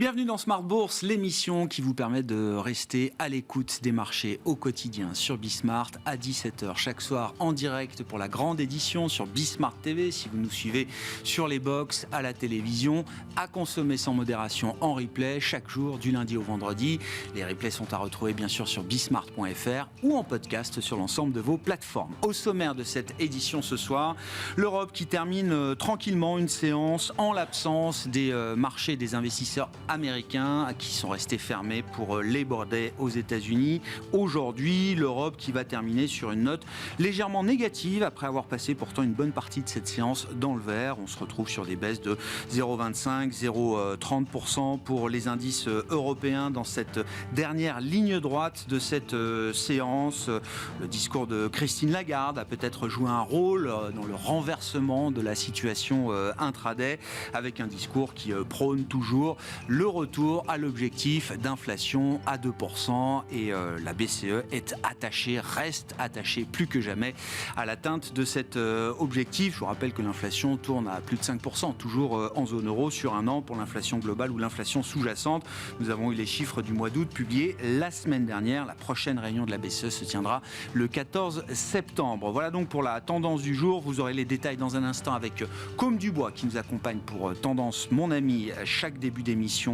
Bienvenue dans Smart Bourse, l'émission qui vous permet de rester à l'écoute des marchés au quotidien sur Bismart à 17h chaque soir en direct pour la grande édition sur Bismart TV. Si vous nous suivez sur les box, à la télévision, à consommer sans modération en replay chaque jour du lundi au vendredi. Les replays sont à retrouver bien sûr sur bismart.fr ou en podcast sur l'ensemble de vos plateformes. Au sommaire de cette édition ce soir, l'Europe qui termine tranquillement une séance en l'absence des marchés des investisseurs américains qui sont restés fermés pour Labor Day aux États-Unis. Aujourd'hui, l'Europe qui va terminer sur une note légèrement négative après avoir passé pourtant une bonne partie de cette séance dans le vert. On se retrouve sur des baisses de 0,25, 0,30% pour les indices européens dans cette dernière ligne droite de cette séance. Le discours de Christine Lagarde a peut-être joué un rôle dans le renversement de la situation intraday, avec un discours qui prône toujours le retour à l'objectif d'inflation à 2% et la BCE reste attachée plus que jamais à l'atteinte de cet objectif. Je vous rappelle que l'inflation tourne à plus de 5%, toujours en zone euro sur un an pour l'inflation globale ou l'inflation sous-jacente. Nous avons eu les chiffres du mois d'août publiés la semaine dernière. La prochaine réunion de la BCE se tiendra le 14 septembre. Voilà donc pour la tendance du jour. Vous aurez les détails dans un instant avec Côme Dubois qui nous accompagne pour Tendance Mon Ami chaque début d'émission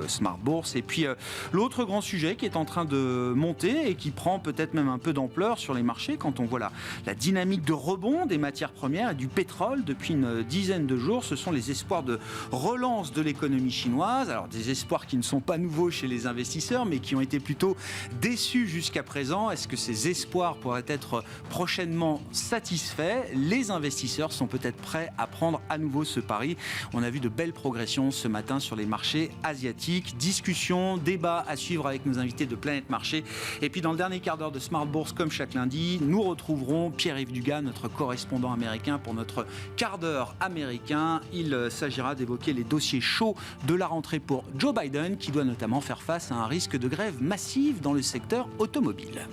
Smart Bourse. Et puis l'autre grand sujet qui est en train de monter et qui prend peut-être même un peu d'ampleur sur les marchés quand on voit la dynamique de rebond des matières premières et du pétrole depuis une dizaine de jours, ce sont les espoirs de relance de l'économie chinoise. Alors des espoirs qui ne sont pas nouveaux chez les investisseurs mais qui ont été plutôt déçus jusqu'à présent. Est-ce que ces espoirs pourraient être prochainement satisfaits? Les investisseurs sont peut-être prêts à prendre à nouveau ce pari. On a vu de belles progressions ce matin sur les marchés asiatiques. Discussion, débat à suivre avec nos invités de Planète Marché. Et puis dans le dernier quart d'heure de Smart Bourse, comme chaque lundi, nous retrouverons Pierre-Yves Dugas, notre correspondant américain, pour notre quart d'heure américain. Il s'agira d'évoquer les dossiers chauds de la rentrée pour Joe Biden, qui doit notamment faire face à un risque de grève massive dans le secteur automobile.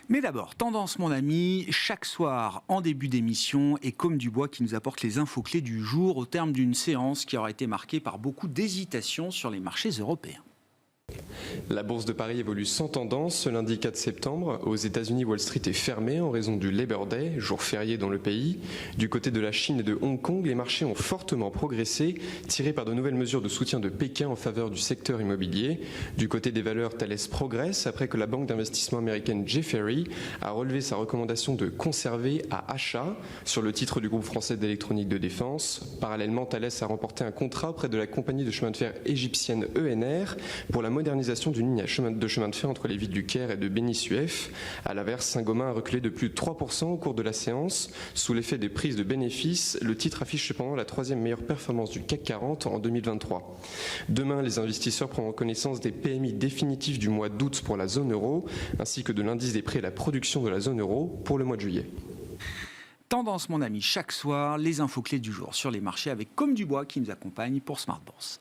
Mais d'abord, Tendance Mon Ami, chaque soir en début d'émission, et Côme Dubois qui nous apporte les infos clés du jour au terme d'une séance qui aura été marquée par beaucoup d'hésitations sur les marchés européens. La bourse de Paris évolue sans tendance ce lundi 4 septembre. Aux États-Unis, Wall Street est fermée en raison du Labor Day, jour férié dans le pays. Du côté de la Chine et de Hong Kong, les marchés ont fortement progressé, tirés par de nouvelles mesures de soutien de Pékin en faveur du secteur immobilier. Du côté des valeurs, Thales progresse après que la banque d'investissement américaine Jefferies a relevé sa recommandation de conserver à achat sur le titre du groupe français d'électronique de défense. Parallèlement, Thales a remporté un contrat auprès de la compagnie de chemin de fer égyptienne ENR pour la modernisation d'une ligne de chemin de fer entre les villes du Caire et de Beni-Suef. À l'inverse, Saint-Gobain a reculé de plus de 3% au cours de la séance. Sous l'effet des prises de bénéfices, le titre affiche cependant la troisième meilleure performance du CAC 40 en 2023. Demain, les investisseurs prendront connaissance des PMI définitifs du mois d'août pour la zone euro, ainsi que de l'indice des prix à la production de la zone euro pour le mois de juillet. Tendance Mon Ami, chaque soir, les infos clés du jour sur les marchés avec Côme Dubois qui nous accompagne pour Smart Bourse.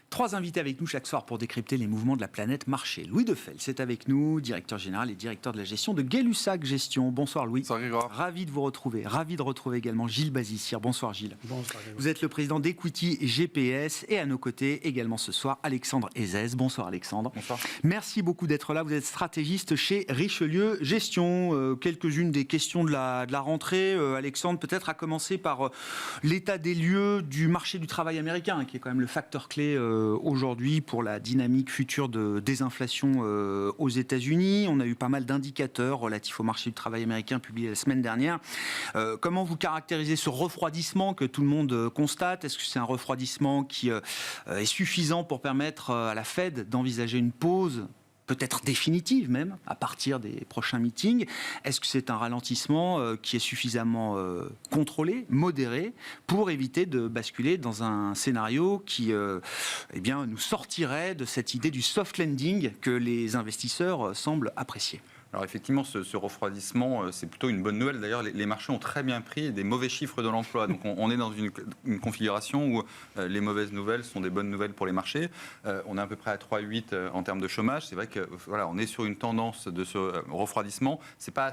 Trois invités avec nous chaque soir pour décrypter les mouvements de la planète marché. Louis Defel, c'est avec nous, directeur général et directeur de la gestion de Gay-Lussac Gestion. Bonsoir Louis. Bonsoir Grégoire. Ravi de vous retrouver. Ravi de retrouver également Gilles Bazissière. Bonsoir Gilles. Bonsoir Grégoire. Vous êtes le président d'Equity GPS et à nos côtés également ce soir Alexandre Ezès. Bonsoir Alexandre. Bonsoir. Merci beaucoup d'être là. Vous êtes stratégiste chez Richelieu Gestion. Quelques-unes des questions de la rentrée. Alexandre, peut-être à commencer par l'état des lieux du marché du travail américain, qui est quand même le facteur clé aujourd'hui pour la dynamique future de désinflation aux États-Unis. On a eu pas mal d'indicateurs relatifs au marché du travail américain publiés la semaine dernière. Comment vous caractérisez ce refroidissement que tout le monde constate? Est-ce que c'est un refroidissement qui est suffisant pour permettre à la Fed d'envisager une pause peut-être définitive même, à partir des prochains meetings? Est-ce que c'est un ralentissement qui est suffisamment contrôlé, modéré, pour éviter de basculer dans un scénario qui nous sortirait de cette idée du soft landing que les investisseurs semblent apprécier? Alors effectivement, ce refroidissement, c'est plutôt une bonne nouvelle. D'ailleurs, les marchés ont très bien pris des mauvais chiffres de l'emploi. Donc on est dans une configuration où les mauvaises nouvelles sont des bonnes nouvelles pour les marchés. On est à peu près à 3,8 en termes de chômage. C'est vrai que voilà, on est sur une tendance de ce refroidissement. C'est pas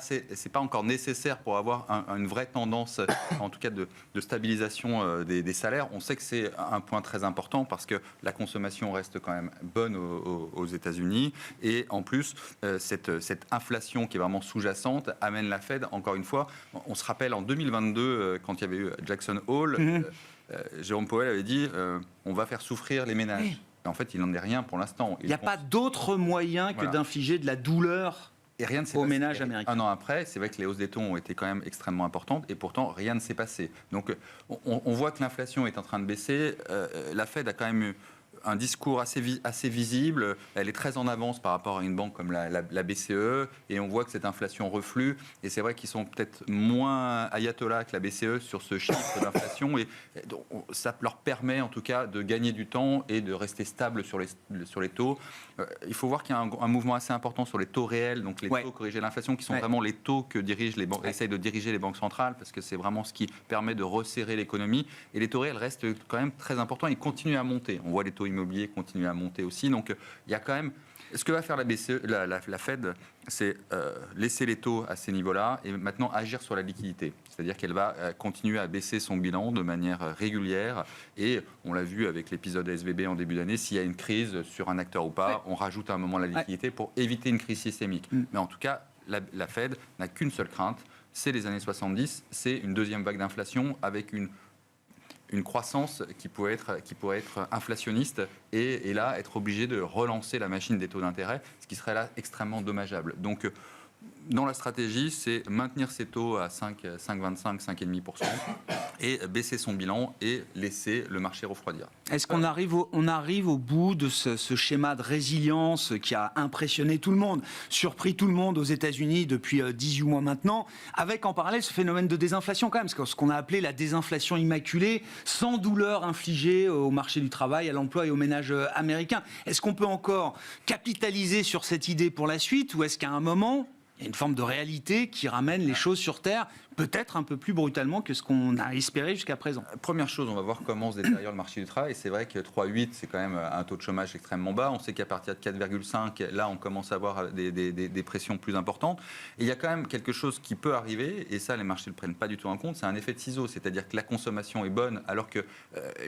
encore nécessaire pour avoir une vraie tendance, en tout cas de stabilisation des salaires. On sait que c'est un point très important parce que la consommation reste quand même bonne aux États-Unis et en plus cette inflation qui est vraiment sous-jacente amène la Fed, encore une fois, on se rappelle en 2022 quand il y avait eu Jackson Hole, Jérôme Powell avait dit on va faire souffrir les ménages. Et en fait, il n'en est rien pour l'instant. Il n'y a pas d'autre moyen que d'infliger de la douleur et rien ne s'est aux passé. ménages américains. Un an après, c'est vrai que les hausses des taux ont été quand même extrêmement importantes et pourtant rien ne s'est passé. Donc on voit que l'inflation est en train de baisser. La Fed a quand même eu un discours assez visible. Elle est très en avance par rapport à une banque comme la BCE et on voit que cette inflation reflue. Et c'est vrai qu'ils sont peut-être moins ayatollahs que la BCE sur ce chiffre d'inflation et donc, ça leur permet en tout cas de gagner du temps et de rester stable sur les taux. Il faut voir qu'il y a un mouvement assez important sur les taux réels, donc les taux corrigés de l'inflation qui sont vraiment les taux que dirigent les banques, essayent de diriger les banques centrales parce que c'est vraiment ce qui permet de resserrer l'économie. Et les taux réels restent quand même très importants. Ils continuent à monter. On voit les taux immobiliers continuent à monter aussi. Donc il y a quand même... Ce que va faire la BCE, la Fed, c'est laisser les taux à ces niveaux-là et maintenant agir sur la liquidité. C'est-à-dire qu'elle va continuer à baisser son bilan de manière régulière. Et on l'a vu avec l'épisode SVB en début d'année, s'il y a une crise sur un acteur ou pas, on rajoute à un moment la liquidité pour éviter une crise systémique. Mais en tout cas, la Fed n'a qu'une seule crainte, c'est les années 70, c'est une deuxième vague d'inflation avec une croissance qui pourrait être inflationniste et là être obligé de relancer la machine des taux d'intérêt, ce qui serait là extrêmement dommageable. Donc dans la stratégie, c'est maintenir ces taux à 5,25, 5,5% et baisser son bilan et laisser le marché refroidir. Est-ce qu'on arrive au bout de ce schéma de résilience qui a impressionné tout le monde, surpris tout le monde aux États-Unis depuis 18 mois maintenant, avec en parallèle ce phénomène de désinflation quand même, ce qu'on a appelé la désinflation immaculée, sans douleur infligée au marché du travail, à l'emploi et aux ménages américains. Est-ce qu'on peut encore capitaliser sur cette idée pour la suite ou est-ce qu'à un moment, il y a une forme de réalité qui ramène les choses sur Terre, peut-être un peu plus brutalement que ce qu'on a espéré jusqu'à présent. Première chose, on va voir comment se détériore le marché du travail. C'est vrai que 3,8, c'est quand même un taux de chômage extrêmement bas. On sait qu'à partir de 4,5, là, on commence à avoir des pressions plus importantes. Et il y a quand même quelque chose qui peut arriver, et ça, les marchés ne le prennent pas du tout en compte, c'est un effet de ciseau. C'est-à-dire que la consommation est bonne, alors que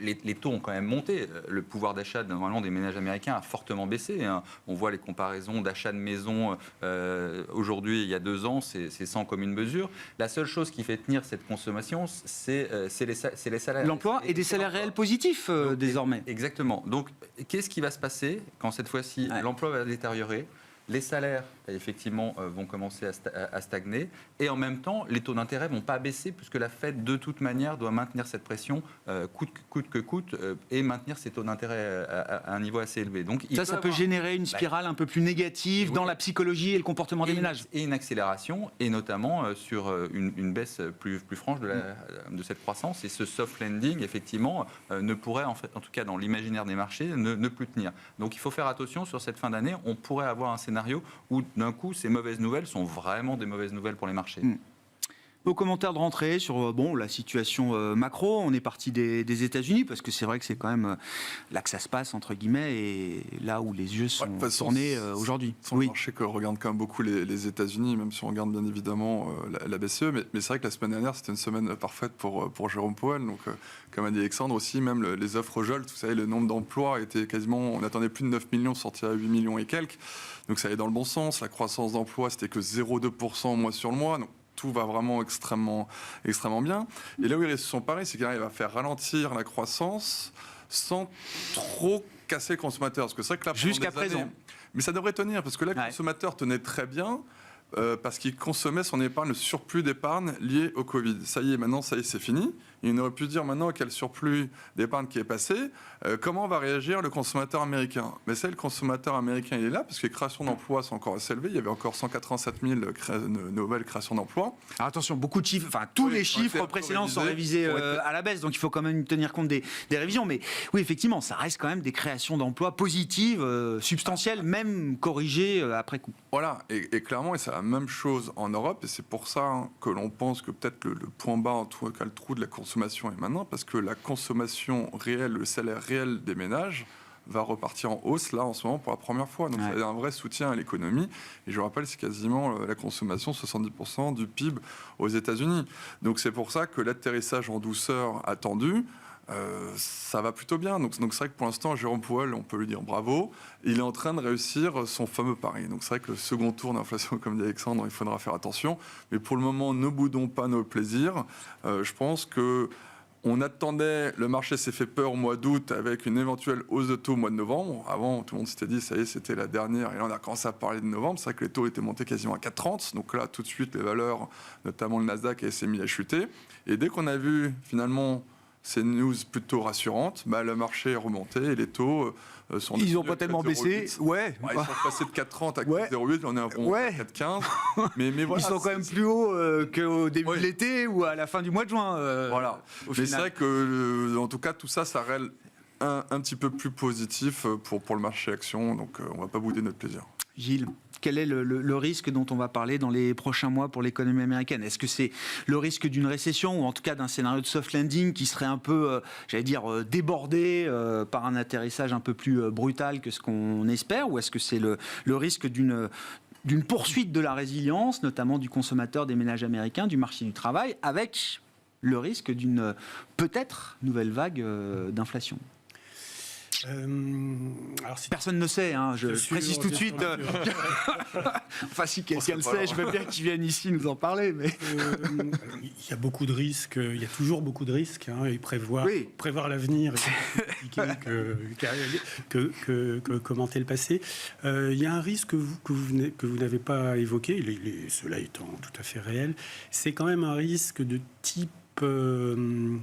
les taux ont quand même monté. Le pouvoir d'achat, normalement, des ménages américains a fortement baissé. On voit les comparaisons d'achat de maison aujourd'hui, il y a 2 ans, c'est sans commune mesure. La seule chose qui fait tenir cette consommation, c'est les salaires. L'emploi et des salaires réels positifs désormais. Exactement. Donc, qu'est-ce qui va se passer quand cette fois-ci l'emploi va détériorer ? Les salaires, effectivement, vont commencer à stagner. Et en même temps, les taux d'intérêt ne vont pas baisser puisque la Fed, de toute manière, doit maintenir cette pression coûte que coûte et maintenir ces taux d'intérêt à un niveau assez élevé. Donc, ça peut générer une spirale un peu plus négative dans la psychologie et le comportement des ménages. Et une accélération, et notamment sur une baisse plus franche de cette croissance. Et ce soft landing, effectivement, ne pourrait, en tout cas dans l'imaginaire des marchés, ne plus tenir. Donc il faut faire attention sur cette fin d'année. On pourrait avoir un scénario où d'un coup ces mauvaises nouvelles sont vraiment des mauvaises nouvelles pour les marchés. Vos commentaires de rentrée sur la situation macro, on est parti des États-Unis parce que c'est vrai que c'est quand même là que ça se passe entre guillemets et là où les yeux sont tournés aujourd'hui. Le marché que regarde quand même beaucoup les États-Unis, même si on regarde bien évidemment la BCE, mais c'est vrai que la semaine dernière c'était une semaine parfaite pour Jérôme Powell. Donc comme a dit Alexandre aussi, même les offres Jolt, vous savez, le nombre d'emplois était quasiment, on attendait plus de 9 millions, sorti à 8 millions et quelques. Donc ça allait dans le bon sens. La croissance d'emplois c'était que 0,2% mois sur le mois. Donc, tout va vraiment extrêmement bien. Et là où ils se sont parés, c'est qu'il va faire ralentir la croissance sans trop casser le consommateur. Parce que c'est vrai que là, jusqu'à présent. Mais ça devrait tenir, parce que là, le consommateur tenait très bien, parce qu'il consommait son épargne, le surplus d'épargne lié au Covid. Ça y est, maintenant, c'est fini. Et on aurait pu dire maintenant quel surplus d'épargne qui est passé, comment va réagir le consommateur américain. Mais c'est le consommateur américain, il est là, parce que les créations d'emplois sont encore assez élevées. Il y avait encore 187 000 nouvelles créations d'emplois. Alors attention, beaucoup de chiffres, enfin tous les chiffres précédents sont révisés à la baisse, donc il faut quand même tenir compte des révisions. Mais oui, effectivement, ça reste quand même des créations d'emplois positives, substantielles, même corrigées après coup. Voilà, et clairement, et c'est la même chose en Europe, et c'est pour ça que l'on pense que peut-être le point bas, en tout cas le trou de la consommation est maintenant, parce que la consommation réelle, le salaire réel des ménages va repartir en hausse là en ce moment pour la première fois. Donc c'est un vrai soutien à l'économie. Et je rappelle, c'est quasiment la consommation, 70% du PIB aux États-Unis. Donc c'est pour ça que l'atterrissage en douceur attendu, ça va plutôt bien. Donc c'est vrai que pour l'instant, Jérôme Powell, on peut lui dire bravo. Il est en train de réussir son fameux pari. Donc c'est vrai que le second tour d'inflation, comme dit Alexandre, il faudra faire attention. Mais pour le moment, ne boudons pas nos plaisirs. Je pense que on attendait, le marché s'est fait peur au mois d'août avec une éventuelle hausse de taux au mois de novembre. Avant, tout le monde s'était dit, ça y est, c'était la dernière. Et là, on a commencé à parler de novembre. C'est vrai que les taux étaient montés quasiment à 4,30. Donc là, tout de suite, les valeurs, notamment le Nasdaq, s'est mis à chuter. Et dès qu'on a vu, finalement, ces news plutôt rassurantes, le marché est remonté et les taux sont... Ils n'ont pas tellement baissé. Ouais. Ils sont passés de 4,30 à 4,08, on est à 4,15. Mais voilà, ils sont quand même plus hauts qu'au début de l'été ou à la fin du mois de juin. Voilà. Mais c'est vrai que, en tout cas, tout ça, ça règle un petit peu plus positif pour le marché action. Donc, on ne va pas bouder notre plaisir. Gilles, quel est le risque dont on va parler dans les prochains mois pour l'économie américaine? Est-ce que c'est le risque d'une récession ou en tout cas d'un scénario de soft landing qui serait un peu, débordé par un atterrissage un peu plus brutal que ce qu'on espère? Ou est-ce que c'est le risque d'une poursuite de la résilience, notamment du consommateur, des ménages américains, du marché du travail, avec le risque d'une peut-être nouvelle vague d'inflation? Alors personne ne sait, je précise tout de suite. Enfin, si quelqu'un le sait, je veux bien qu'il vienne ici nous en parler. Mais il y a beaucoup de risques, il y a toujours beaucoup de risques, et prévoir l'avenir que commenter le passé. Il y a un risque que vous n'avez pas évoqué, cela étant tout à fait réel, c'est quand même un risque de type de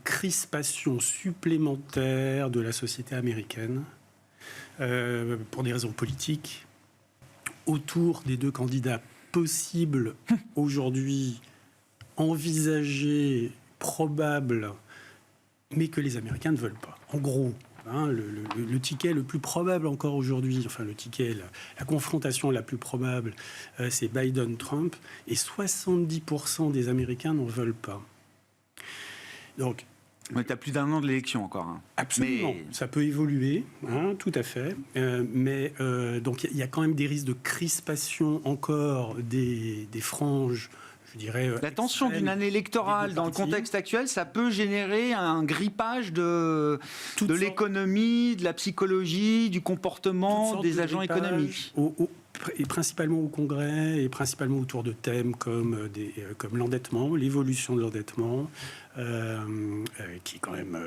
crispation supplémentaire de la société américaine pour des raisons politiques autour des deux candidats possibles aujourd'hui, envisagés, probables, mais que les Américains ne veulent pas. En gros, le ticket le plus probable encore aujourd'hui, enfin le ticket, la confrontation la plus probable, c'est Biden-Trump, et 70% des Américains n'en veulent pas. Donc, on est à plus d'un an de l'élection encore. Absolument, ça peut évoluer, tout à fait. Donc il y a quand même des risques de crispation encore des franges, je dirais. La tension d'une année électorale dans le contexte actuel, ça peut générer un grippage de l'économie, de la psychologie, du comportement des agents économiques. Et principalement au Congrès, et principalement autour de thèmes comme l'endettement, l'évolution de l'endettement, qui est quand même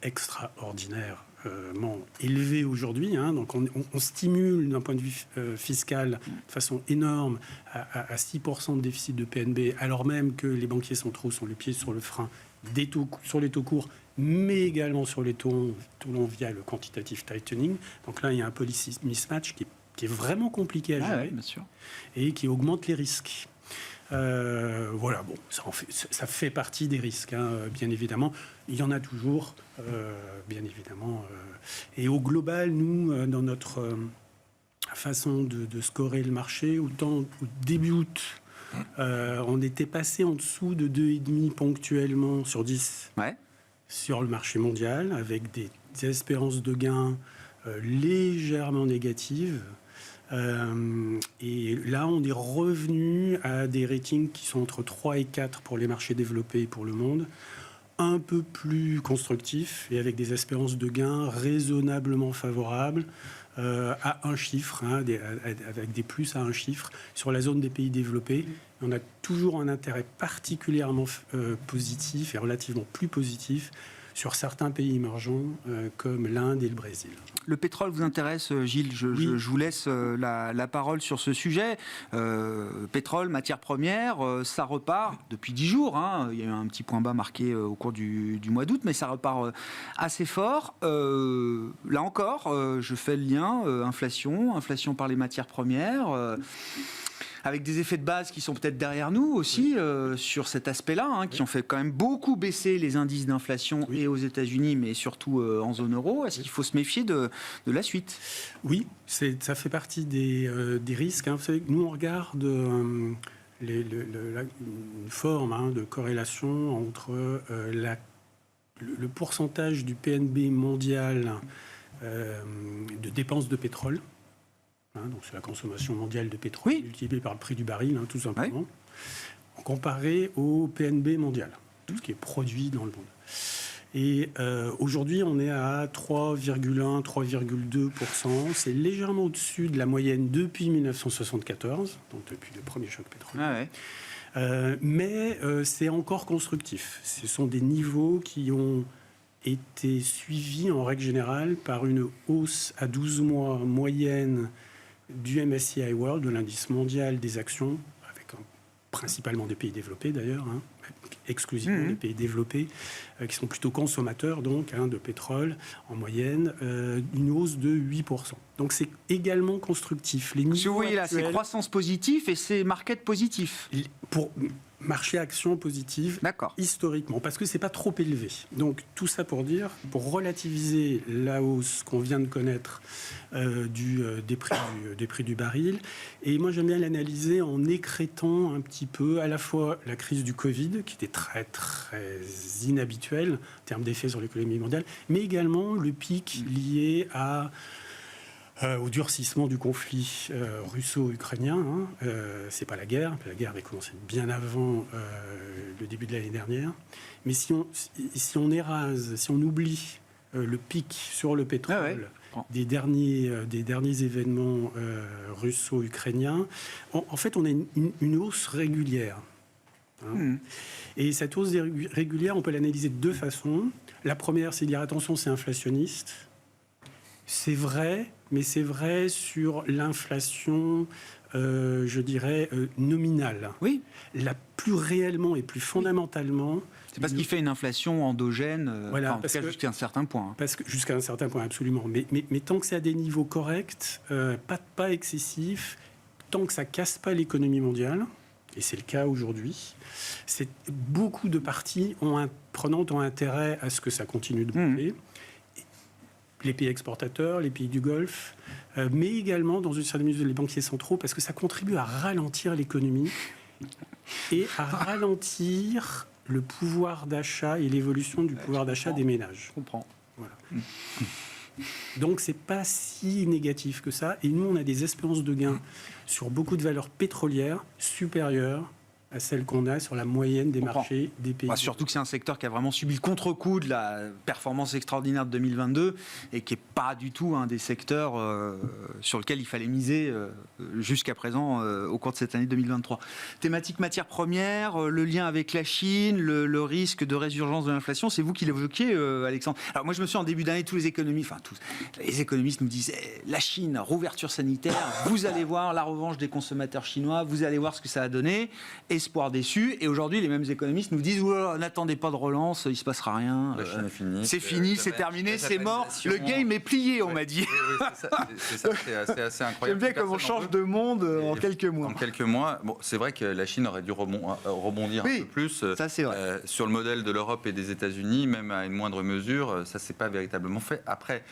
extraordinairement élevé aujourd'hui. Donc on stimule d'un point de vue fiscal de façon énorme à 6% de déficit de PNB, alors même que les banquiers centraux sont les pieds sur le frein sur les taux courts, mais également sur les taux longs via le quantitative tightening. Donc là, il y a un policy mismatch qui est vraiment compliqué à gérer, bien sûr, et qui augmente les risques. Voilà, bon, ça fait partie des risques, bien évidemment. Il y en a toujours, bien évidemment. Et au global, nous, dans notre façon de scorer le marché, au début août, on était passé en dessous de 2,5 ponctuellement sur 10 sur le marché mondial, avec des espérances de gains légèrement négatives. Et là, on est revenu à des ratings qui sont entre 3 et 4 pour les marchés développés et pour le monde, un peu plus constructifs et avec des espérances de gains raisonnablement favorables à un chiffre, avec des plus à un chiffre. Sur la zone des pays développés, on a toujours un intérêt particulièrement positif et relativement plus positif sur certains pays émergents comme l'Inde et le Brésil. Le pétrole vous intéresse, Gilles. Je vous laisse la parole sur ce sujet. Pétrole, matière première, ça repart depuis 10 jours. Il y a eu un petit point bas marqué au cours du mois d'août, mais ça repart assez fort. Là encore, je fais le lien, inflation par les matières premières. Avec des effets de base qui sont peut-être derrière nous aussi sur cet aspect-là, qui ont fait quand même beaucoup baisser les indices d'inflation et aux États-Unis, mais surtout en zone euro. Est-ce qu'il faut se méfier de la suite ? Oui, ça fait partie des risques. Vous savez, nous, on regarde une forme de corrélation entre le pourcentage du PNB mondial de dépenses de pétrole. Donc c'est la consommation mondiale de pétrole multipliée par le prix du baril, tout simplement, comparé au PNB mondial, tout ce qui est produit dans le monde. Et aujourd'hui, on est à 3,1, 3,2%. C'est légèrement au-dessus de la moyenne depuis 1974, donc depuis le premier choc pétrolier. Mais c'est encore constructif. Ce sont des niveaux qui ont été suivis en règle générale par une hausse à 12 mois moyenne du MSCI World, de l'indice mondial des actions, avec principalement des pays développés d'ailleurs, exclusivement des pays développés, qui sont plutôt consommateurs donc de pétrole, en moyenne, une hausse de 8%. Donc c'est également constructif. Les niveaux vous voyez là, actuels, c'est croissance positive et c'est market positif. pour marché action positive, historiquement, parce que c'est pas trop élevé. Donc tout ça pour relativiser la hausse qu'on vient de connaître des prix du baril. Et moi j'aime bien l'analyser en écrêtant un petit peu à la fois la crise du Covid, qui était très très inhabituelle en termes d'effet sur l'économie mondiale, mais également le pic lié au durcissement du conflit russo-ukrainien. C'est pas la guerre avait commencé bien avant le début de l'année dernière. Mais si on érase, si on oublie le pic sur le pétrole des derniers événements russo-ukrainiens, en fait on a une hausse régulière. Et cette hausse régulière, on peut l'analyser de deux façons. La première, c'est de dire attention, c'est inflationniste. C'est vrai, mais c'est vrai sur l'inflation, je dirais, nominale. Oui. La plus réellement et plus fondamentalement... C'est parce qu'il fait une inflation endogène, jusqu'à un certain point. Parce que, jusqu'à un certain point, absolument. Mais tant que c'est à des niveaux corrects, pas excessifs, tant que ça ne casse pas l'économie mondiale, et c'est le cas aujourd'hui, beaucoup de parties prenantes ont intérêt à ce que ça continue de monter. Les pays exportateurs, les pays du Golfe, mais également, dans une certaine mesure, les banquiers centraux, parce que ça contribue à ralentir l'économie et à ralentir le pouvoir d'achat et l'évolution du pouvoir d'achat des ménages. Je comprends. Voilà. Donc, c'est pas si négatif que ça. Et nous, on a des espérances de gain sur beaucoup de valeurs pétrolières supérieures à celle qu'on a sur la moyenne des marchés des pays. Surtout que c'est un secteur qui a vraiment subi le contre-coup de la performance extraordinaire de 2022 et qui n'est pas du tout un des secteurs sur lequel il fallait miser jusqu'à présent au cours de cette année 2023. Thématique matières premières, le lien avec la Chine, le risque de résurgence de l'inflation, c'est vous qui l'évoquiez, Alexandre. Alors moi je me suis en début d'année, tous les économistes nous disaient la Chine, rouverture sanitaire, vous allez voir la revanche des consommateurs chinois, vous allez voir ce que ça a donné. Espoir déçu, et aujourd'hui les mêmes économistes nous disent n'attendez pas de relance, il se passera rien. La Chine est finie. C'est fini, c'est terminé, c'est mort. Le game est plié, on m'a dit. C'est assez incroyable. J'aime bien comme on change de monde en quelques mois. En quelques mois, c'est vrai que la Chine aurait dû rebondir un peu plus. Ça c'est vrai. Sur le modèle de l'Europe et des États-Unis, même à une moindre mesure, ça s'est pas véritablement fait. Après,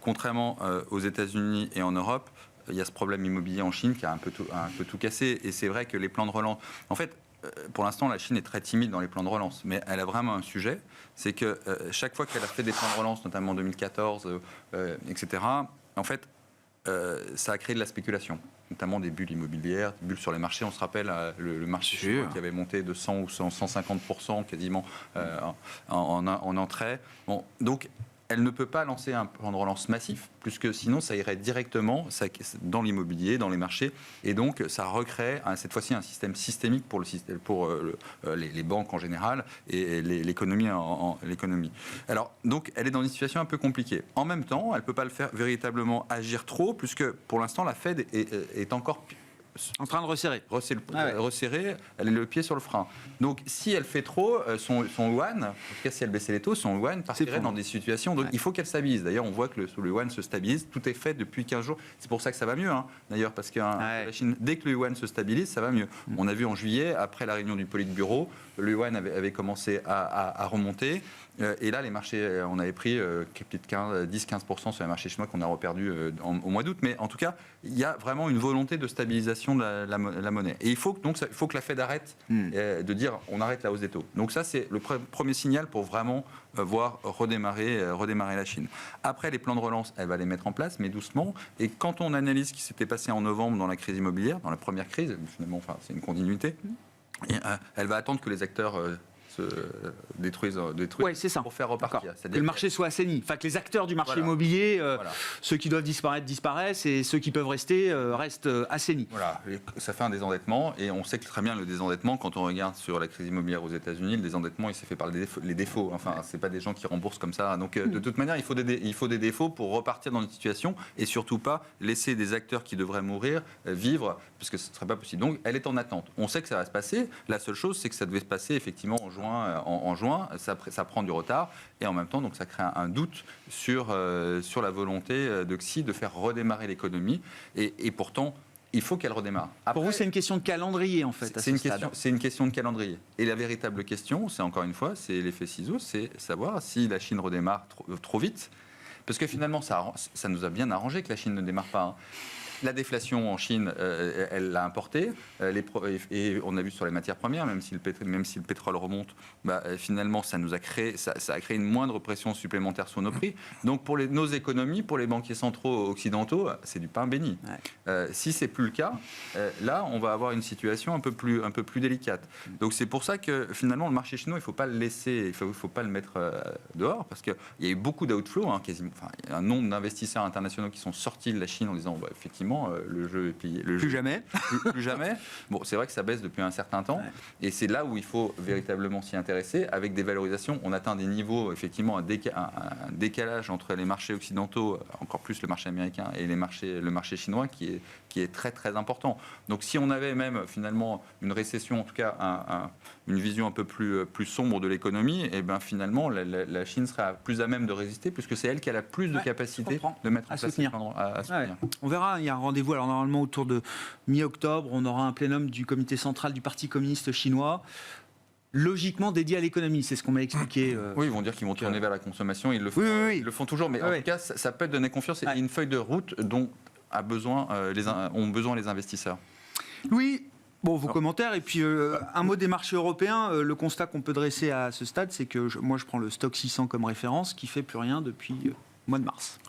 contrairement aux États-Unis et en Europe, il y a ce problème immobilier en Chine qui a un peu tout cassé. Et c'est vrai que les plans de relance... En fait, pour l'instant, la Chine est très timide dans les plans de relance. Mais elle a vraiment un sujet. C'est que chaque fois qu'elle a fait des plans de relance, notamment en 2014, etc., en fait, ça a créé de la spéculation. Notamment des bulles immobilières, des bulles sur les marchés. On se rappelle le marché chinois qui avait monté de 100 ou 150% quasiment en entrée. Bon, donc... elle ne peut pas lancer un plan de relance massif, puisque sinon ça irait directement dans l'immobilier, dans les marchés, et donc ça recrée cette fois-ci un système systémique pour les banques en général et l'économie l'économie. Alors donc elle est dans une situation un peu compliquée. En même temps, elle ne peut pas le faire véritablement agir trop, puisque pour l'instant la Fed est encore en train de resserrer. Resserrer, elle est le pied sur le frein. Donc, si elle fait trop, son yuan, en tout cas si elle baissait les taux, son yuan partirait dans des situations. Donc, il faut qu'elle stabilise. D'ailleurs, on voit que le yuan se stabilise. Tout est fait depuis 15 jours. C'est pour ça que ça va mieux, d'ailleurs, parce que la Chine, dès que le yuan se stabilise, ça va mieux. On a vu en juillet, après la réunion du Politburo, le yuan avait commencé à remonter. Et là, les marchés, on avait pris peut-être 10-15% sur les marchés chinois qu'on a reperdu au mois d'août. Mais en tout cas, il y a vraiment une volonté de stabilisation de la monnaie. Et il faut que la Fed arrête de dire on arrête la hausse des taux. Donc ça, c'est le premier signal pour vraiment voir redémarrer la Chine. Après, les plans de relance, elle va les mettre en place, mais doucement. Et quand on analyse ce qui s'était passé en novembre dans la crise immobilière, dans la première crise, finalement, c'est une continuité, et, elle va attendre que les acteurs détruisent c'est ça. pour faire repartir. Que le marché soit assaini. Enfin, que les acteurs du marché immobilier, ceux qui doivent disparaître, disparaissent, et ceux qui peuvent rester, restent assainis. Voilà, et ça fait un désendettement, et on sait que très bien le désendettement, quand on regarde sur la crise immobilière aux États-Unis, le désendettement, il s'est fait par les défauts. Enfin, c'est pas des gens qui remboursent comme ça. Donc, de toute manière, il faut des défauts pour repartir dans une situation, et surtout pas laisser des acteurs qui devraient mourir vivre, parce que ce ne serait pas possible. Donc, elle est en attente. On sait que ça va se passer. La seule chose, c'est que ça devait se passer effectivement en juin, ça prend du retard, et en même temps, donc ça crée un doute sur la volonté de Xi de faire redémarrer l'économie, et pourtant, il faut qu'elle redémarre. Après, pour vous, c'est une question de calendrier, en fait. C'est une question de calendrier. Et la véritable question, c'est encore une fois, c'est l'effet ciseau, c'est savoir si la Chine redémarre trop vite, parce que finalement, ça nous a bien arrangé que la Chine ne démarre pas. La déflation en Chine, elle l'a importée, et on a vu sur les matières premières, même si le pétrole remonte, finalement ça a créé une moindre pression supplémentaire sur nos prix. Donc pour nos économies, pour les banquiers centraux occidentaux, c'est du pain béni. Si c'est plus le cas, là on va avoir une situation un peu plus délicate. Donc c'est pour ça que finalement le marché chinois, il ne faut pas le laisser, il faut pas le mettre dehors, parce qu'il y a eu beaucoup d'outflows, quasiment, il y a un nombre d'investisseurs internationaux qui sont sortis de la Chine en disant effectivement le jeu est plié. Plus jamais. Plus jamais. Bon, c'est vrai que ça baisse depuis un certain temps, et c'est là où il faut véritablement s'y intéresser. Avec des valorisations, on atteint des niveaux, effectivement, un décalage entre les marchés occidentaux, encore plus le marché américain, et le marché chinois, qui est très très important. Donc si on avait même finalement une récession, en tout cas une vision un peu plus sombre de l'économie, et finalement la Chine sera plus à même de résister, puisque c'est elle qui a la plus de capacité de mettre en place soutenir. à soutenir. On verra, il y a un rendez-vous, alors normalement autour de mi-octobre, on aura un plénum du comité central du Parti communiste chinois, logiquement dédié à l'économie, c'est ce qu'on m'a expliqué. Oui, ils vont dire qu'ils vont tourner vers la consommation, ils le font, ils le font toujours, mais en tout cas, ça peut donner confiance, et une feuille de route dont ont besoin les investisseurs. Louis, vos commentaires, et puis un mot des marchés européens. Le constat qu'on peut dresser à ce stade, c'est que moi je prends le Stock 600 comme référence, qui fait plus rien depuis le mois de mars.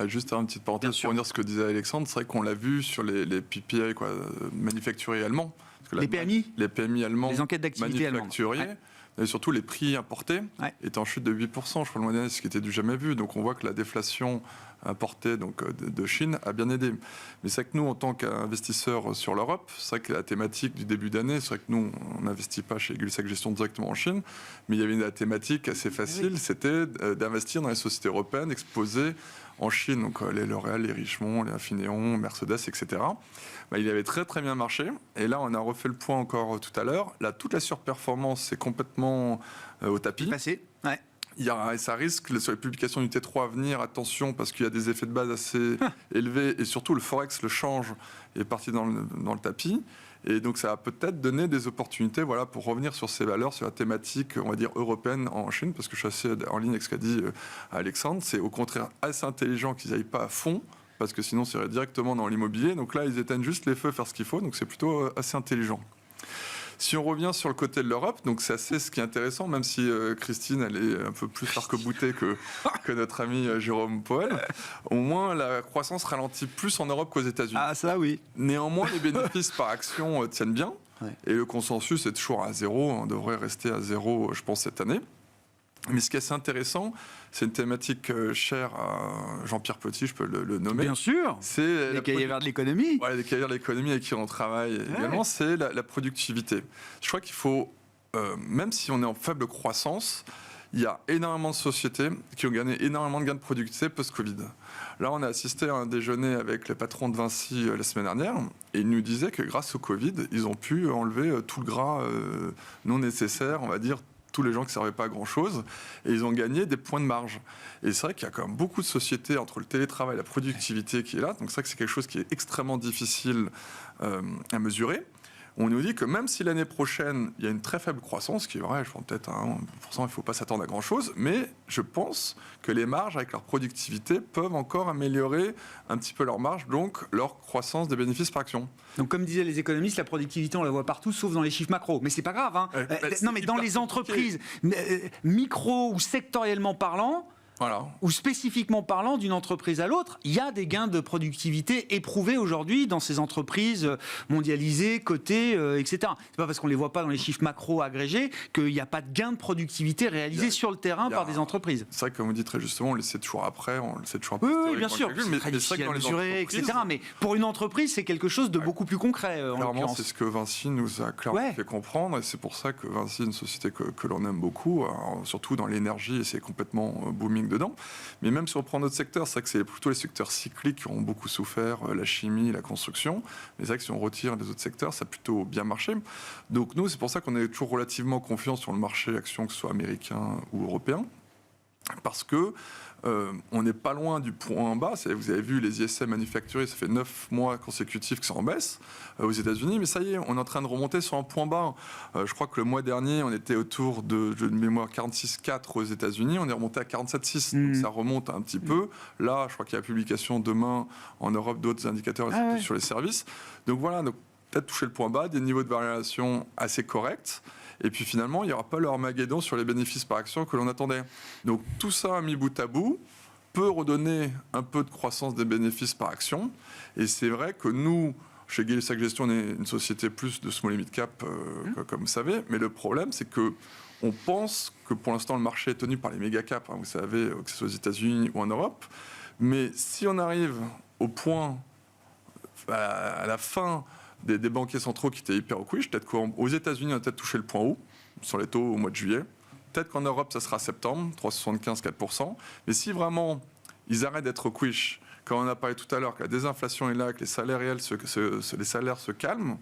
Juste une petite parenthèse pour dire ce que disait Alexandre, c'est vrai qu'on l'a vu sur les PPI manufacturiers allemands. Les PMI Les PMI allemands, les enquêtes d'activité manufacturiers, et surtout les prix importés étaient en chute de 8%, je crois, le mois dernier, ce qui était du jamais vu. Donc on voit que la déflation importée de Chine a bien aidé. Mais c'est vrai que nous, en tant qu'investisseurs sur l'Europe, c'est vrai que la thématique du début d'année, c'est vrai que nous, on n'investit pas chez Gulsac Gestion directement en Chine, mais il y avait une thématique assez facile, c'était d'investir dans les sociétés européennes exposées en Chine, donc les L'Oréal, les Richemont, les Infineon, Mercedes, etc. Il avait très très bien marché. Et là, on a refait le point encore tout à l'heure. Là, toute la surperformance est complètement au tapis. Passé. Ça risque, sur les publications du T3 à venir, attention, parce qu'il y a des effets de base assez élevés, et surtout le Forex, le change, est parti dans le tapis. Et donc ça va peut-être donner des opportunités pour revenir sur ces valeurs, sur la thématique, on va dire, européenne en Chine, parce que je suis assez en ligne avec ce qu'a dit Alexandre. C'est au contraire assez intelligent qu'ils n'aillent pas à fond, parce que sinon ça irait directement dans l'immobilier. Donc là, ils éteignent juste les feux, faire ce qu'il faut, donc c'est plutôt assez intelligent. Si on revient sur le côté de l'Europe, donc c'est assez ce qui est intéressant, même si Christine, elle est un peu plus arc-boutée que notre ami Jérôme Powell, au moins la croissance ralentit plus en Europe qu'aux États-Unis. Ah, ça oui. Néanmoins, les bénéfices par action tiennent bien, et le consensus est toujours à zéro, on devrait rester à zéro, je pense, cette année. Mais ce qui est assez intéressant, c'est une thématique chère à Jean-Pierre Petit, je peux le nommer. Bien sûr. C'est Les cahiers verts de l'économie. Ouais, les cahiers verts de l'économie avec qui on travaille également, c'est la productivité. Je crois qu'il faut, même si on est en faible croissance, il y a énormément de sociétés qui ont gagné énormément de gains de productivité post-Covid. Là, on a assisté à un déjeuner avec les patrons de Vinci la semaine dernière, et ils nous disaient que grâce au Covid, ils ont pu enlever tout le gras non nécessaire, on va dire, tous les gens qui ne servaient pas à grand-chose, et ils ont gagné des points de marge. Et c'est vrai qu'il y a quand même beaucoup de sociétés entre le télétravail et la productivité qui est là, donc c'est vrai que c'est quelque chose qui est extrêmement difficile à mesurer. On nous dit que même si l'année prochaine, il y a une très faible croissance, qui est vrai, je pense peut-être à 1%, il ne faut pas s'attendre à grand-chose, mais je pense que les marges, avec leur productivité, peuvent encore améliorer un petit peu leurs marges, donc leur croissance des bénéfices par action. Donc, comme disaient les économistes, la productivité, on la voit partout, sauf dans les chiffres macro. Mais c'est pas grave. Hein. Non, mais dans les entreprises micro ou sectoriellement parlant, Voilà. ou spécifiquement parlant d'une entreprise à l'autre, il y a des gains de productivité éprouvés aujourd'hui dans ces entreprises mondialisées, cotées, etc. C'est pas parce qu'on les voit pas dans les chiffres macro agrégés qu'il n'y a pas de gains de productivité réalisés sur le terrain par des entreprises. C'est vrai que, comme vous dites très justement, on le sait toujours après, on le sait toujours Oui, après. oui, bien sûr. C'est très difficile à mesurer, etc. Mais pour une entreprise, c'est quelque chose de beaucoup plus concret. Clairement, c'est ce que Vinci nous a clairement fait comprendre, et c'est pour ça que Vinci est une société que l'on aime beaucoup, surtout dans l'énergie, et c'est complètement booming dedans. Mais même si on prend notre secteur, c'est vrai que c'est plutôt les secteurs cycliques qui ont beaucoup souffert, la chimie, la construction. Mais c'est vrai que si on retire les autres secteurs, ça a plutôt bien marché. Donc nous, c'est pour ça qu'on est toujours relativement confiants sur le marché action, que ce soit américain ou européen. Parce que on n'est pas loin du point bas. Vous avez vu les ISM manufacturiers, ça fait 9 mois consécutifs que ça en baisse aux États-Unis. Mais ça y est, on est en train de remonter sur un point bas. Je crois que le mois dernier, on était autour de mémoire 46,4 aux États-Unis. On est remonté à 47,6. Donc ça remonte un petit peu. Là, je crois qu'il y a la publication demain en Europe d'autres indicateurs sur les services. Donc voilà, donc, peut-être toucher le point bas, des niveaux de variation assez corrects. Et puis finalement, il n'y aura pas le Armageddon sur les bénéfices par action que l'on attendait. Donc tout ça mis bout à bout peut redonner un peu de croissance des bénéfices par action. Et c'est vrai que nous, chez Gay-Lussac Gestion, on est une société plus de small et mid cap, comme vous savez. Mais le problème, c'est que on pense que pour l'instant, le marché est tenu par les méga caps, vous savez, que ce soit aux États-Unis ou en Europe. Mais si on arrive au point, à la fin des banquiers centraux qui étaient hyper hawkish, peut-être qu'aux États-Unis, on a peut-être touché le point haut sur les taux au mois de juillet. Peut-être qu'en Europe, ça sera septembre, 3,75, 4%. Mais si vraiment ils arrêtent d'être hawkish, quand on a parlé tout à l'heure que la désinflation est là, que les salaires réels, les salaires se calment,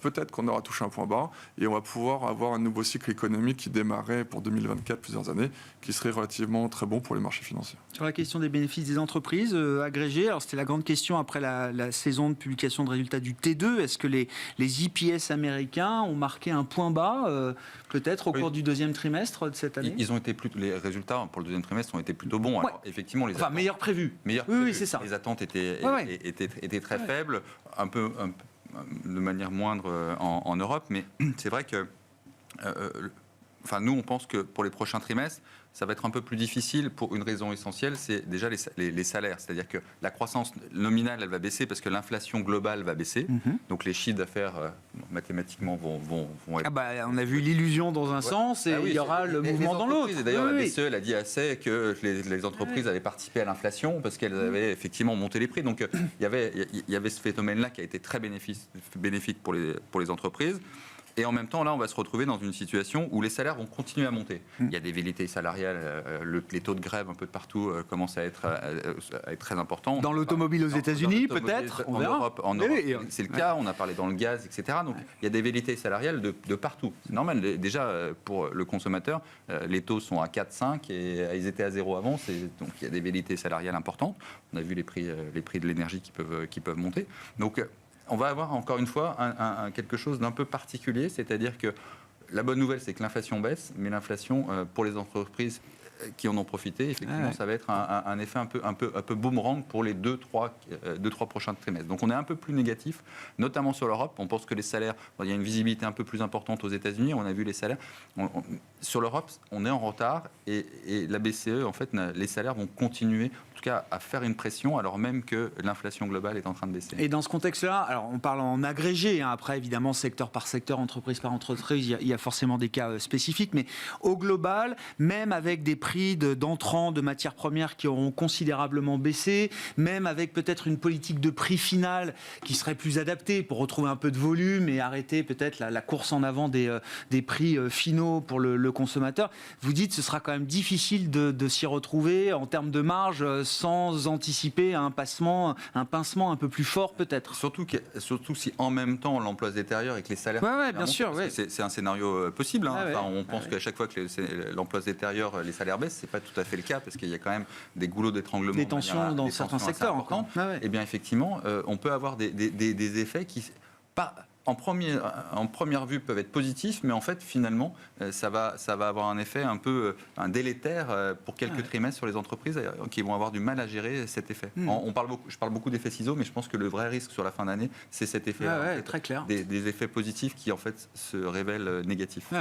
peut-être qu'on aura touché un point bas et on va pouvoir avoir un nouveau cycle économique qui démarrait pour 2024, plusieurs années, qui serait relativement très bon pour les marchés financiers. Sur la question des bénéfices des entreprises agrégées, alors c'était la grande question après la saison de publication de résultats du T2. Est-ce que les EPS américains ont marqué un point bas, peut-être au cours du deuxième trimestre de cette année ? Ils ont été les résultats pour le deuxième trimestre ont été plutôt bons. Alors, effectivement, meilleurs prévus. Oui, c'est ça. Les attentes étaient très faibles, un peu de manière moindre en Europe, mais c'est vrai que nous, on pense que pour les prochains trimestres, ça va être un peu plus difficile pour une raison essentielle, c'est déjà les salaires. C'est-à-dire que la croissance nominale, elle va baisser parce que l'inflation globale va baisser. Donc les chiffres d'affaires, mathématiquement, vont être... on a vu l'illusion dans un sens et il y aura le mouvement dans l'autre. Et d'ailleurs, la BCE, elle a dit assez que les entreprises avaient participé à l'inflation parce qu'elles avaient effectivement monté les prix. Donc il y avait ce phénomène-là qui a été très bénéfique pour les entreprises. Et en même temps, là, on va se retrouver dans une situation où les salaires vont continuer à monter. Il y a des velléités salariales, les taux de grève un peu de partout commencent à être très importants. Dans l'automobile aux États-Unis, peut-être. En Europe, c'est le cas. On a parlé dans le gaz, etc. Donc, il y a des velléités salariales de partout. C'est normal. Déjà, pour le consommateur, les taux sont à 4, 5 et ils étaient à 0 avant. Donc, il y a des velléités salariales importantes. On a vu les prix de l'énergie qui peuvent monter. Donc, on va avoir encore une fois quelque chose d'un peu particulier, c'est-à-dire que la bonne nouvelle, c'est que l'inflation baisse, mais l'inflation, pour les entreprises qui en ont profité, effectivement, ça va être un effet un peu boomerang pour les 2-3 prochains trimestres. Donc on est un peu plus négatif, notamment sur l'Europe. On pense que les salaires, il y a une visibilité un peu plus importante aux États-Unis, on a vu les salaires. Sur l'Europe, on est en retard et la BCE, en fait, les salaires vont continuer, en tout cas à faire une pression alors même que l'inflation globale est en train de baisser. Et dans ce contexte-là, alors on parle en agrégé, hein, après évidemment secteur par secteur, entreprise par entreprise, il y a forcément des cas spécifiques, mais au global, même avec des prix d'entrants de matières premières qui auront considérablement baissé, même avec peut-être une politique de prix final qui serait plus adaptée pour retrouver un peu de volume et arrêter peut-être la course en avant des prix finaux pour le consommateur, vous dites que ce sera quand même difficile de s'y retrouver en termes de marge sans anticiper un pincement un peu plus fort peut-être. Surtout si en même temps l'emploi se détériore et que les salaires... Ouais, bien sûr. Ouais. C'est un scénario possible. Hein. Ah, on pense qu'à chaque fois que l'emploi se détériore, les salaires baissent. C'est pas tout à fait le cas parce qu'il y a quand même des goulots d'étranglement. Des tensions dans certains secteurs encore. Et bien effectivement, on peut avoir des effets qui... En première vue peuvent être positifs, mais en fait finalement ça va avoir un effet un peu un délétère pour quelques trimestres sur les entreprises qui vont avoir du mal à gérer cet effet. Je parle beaucoup d'effets ciseaux, mais je pense que le vrai risque sur la fin d'année, c'est cet effet très clair. Des effets positifs qui en fait se révèlent négatifs.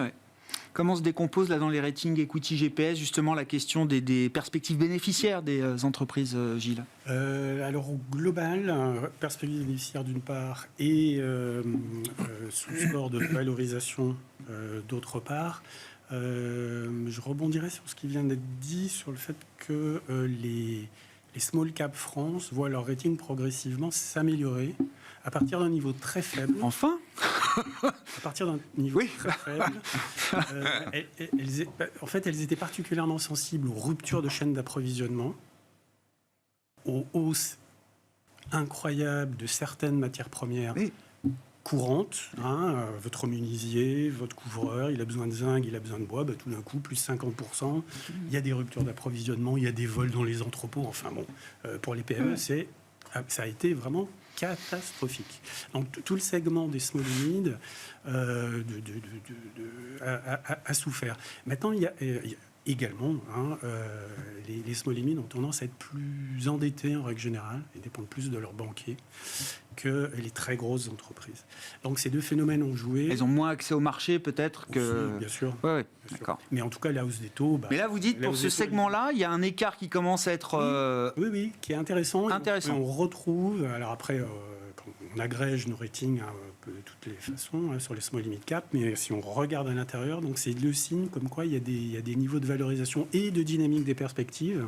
Comment se décompose là dans les ratings equity GPS justement la question des perspectives bénéficiaires des entreprises, Gilles? Alors au global, perspectives bénéficiaires d'une part et score de valorisation d'autre part. Je rebondirai sur ce qui vient d'être dit sur le fait que les small cap France voient leur rating progressivement s'améliorer à partir d'un niveau très faible. Enfin À partir d'un niveau très faible. Elles étaient particulièrement sensibles aux ruptures de chaînes d'approvisionnement, aux hausses incroyables de certaines matières premières courantes. Votre menuisier, votre couvreur, il a besoin de zinc, il a besoin de bois, tout d'un coup, plus 50%. Il y a des ruptures d'approvisionnement, il y a des vols dans les entrepôts. Enfin bon, pour les PME, ça a été vraiment catastrophique. Donc tout le segment des small and mid a souffert. Maintenant, il y a également les small and mid ont tendance à être plus endettés en règle générale et dépendent plus de leurs banquiers que les très grosses entreprises. Donc ces deux phénomènes ont joué. Elles ont moins accès au marché peut-être que... Aussi, bien sûr. Ouais, bien d'accord. sûr. Mais en tout cas, la hausse des taux... Mais là, vous dites, pour ce segment-là, il y a un écart qui commence à être... Oui, qui est intéressant. Intéressant. Et on retrouve... Alors après, quand on agrège nos ratings de toutes les façons sur les small and mid cap, mais si on regarde à l'intérieur, donc c'est le signe comme quoi il y a des niveaux de valorisation et de dynamique des perspectives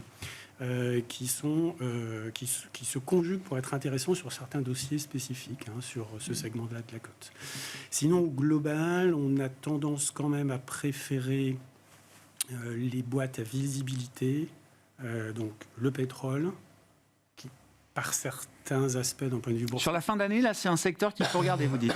qui se conjuguent pour être intéressants sur certains dossiers spécifiques, sur ce segment-là de la cote. Sinon, au global, on a tendance quand même à préférer les boîtes à visibilité, donc le pétrole, qui, par certains aspects d'un point de vue boursier... Sur la fin d'année, là, c'est un secteur qu'il faut regarder, vous dites.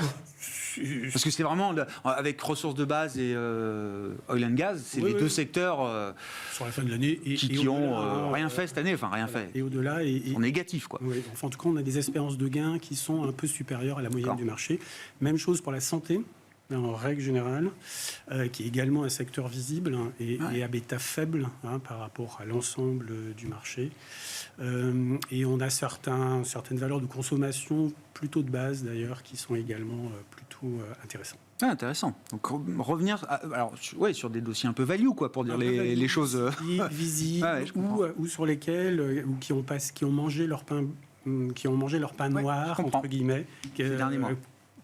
Parce que c'est vraiment, avec ressources de base et oil and gas, c'est les deux secteurs sur la fin de l'année qui ont rien fait cette année, enfin rien fait. Et au-delà, sont négatifs, quoi. Oui, enfin, en tout cas, on a des espérances de gains qui sont un peu supérieures à la moyenne du marché. Même chose pour la santé, en règle générale, qui est également un secteur visible et à bêta faible par rapport à l'ensemble du marché. Et on a certaines valeurs de consommation plutôt de base d'ailleurs qui sont également plutôt intéressantes. Intéressant. Donc revenir sur des dossiers un peu value, quoi, pour dire les choses visibles ou sur lesquels ou qui ont mangé leur pain noir entre guillemets. Ces derniers mois.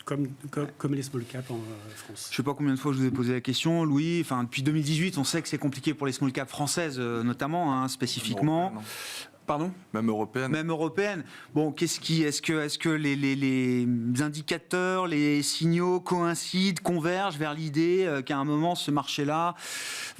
Comme les small cap en France. Je ne sais pas combien de fois je vous ai posé la question, Louis. Enfin, depuis 2018, on sait que c'est compliqué pour les small cap françaises, notamment, spécifiquement. Pardon ? Même européenne. Bon, est-ce que les indicateurs, les signaux coïncident, convergent vers l'idée qu'à un moment, ce marché-là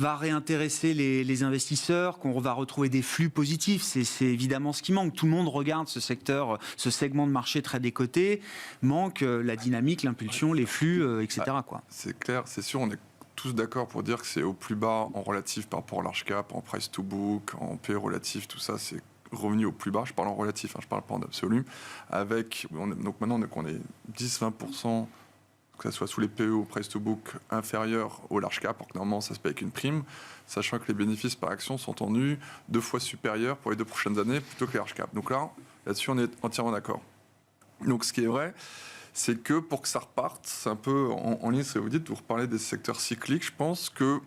va réintéresser les investisseurs, qu'on va retrouver des flux positifs ? C'est évidemment ce qui manque. Tout le monde regarde ce secteur, ce segment de marché très décoté. Manque la dynamique, l'impulsion, les flux, etc. quoi. C'est clair, c'est sûr, on est tous d'accord pour dire que c'est au plus bas en relatif par rapport au large cap, en price to book, en PE relatif, tout ça, c'est revenu au plus bas. Je parle en relatif, je parle pas en absolu. Donc maintenant, on est 10-20%, que ce soit sous les PE ou price to book, inférieur au large cap, alors que normalement, ça se paye avec une prime, sachant que les bénéfices par action sont tendus 2 fois supérieurs pour les 2 prochaines années plutôt que les large cap. Donc là-dessus, on est entièrement d'accord. Donc ce qui est vrai, c'est que pour que ça reparte, c'est un peu en ligne, ce que vous dites, vous reparlez des secteurs cycliques. Je pense que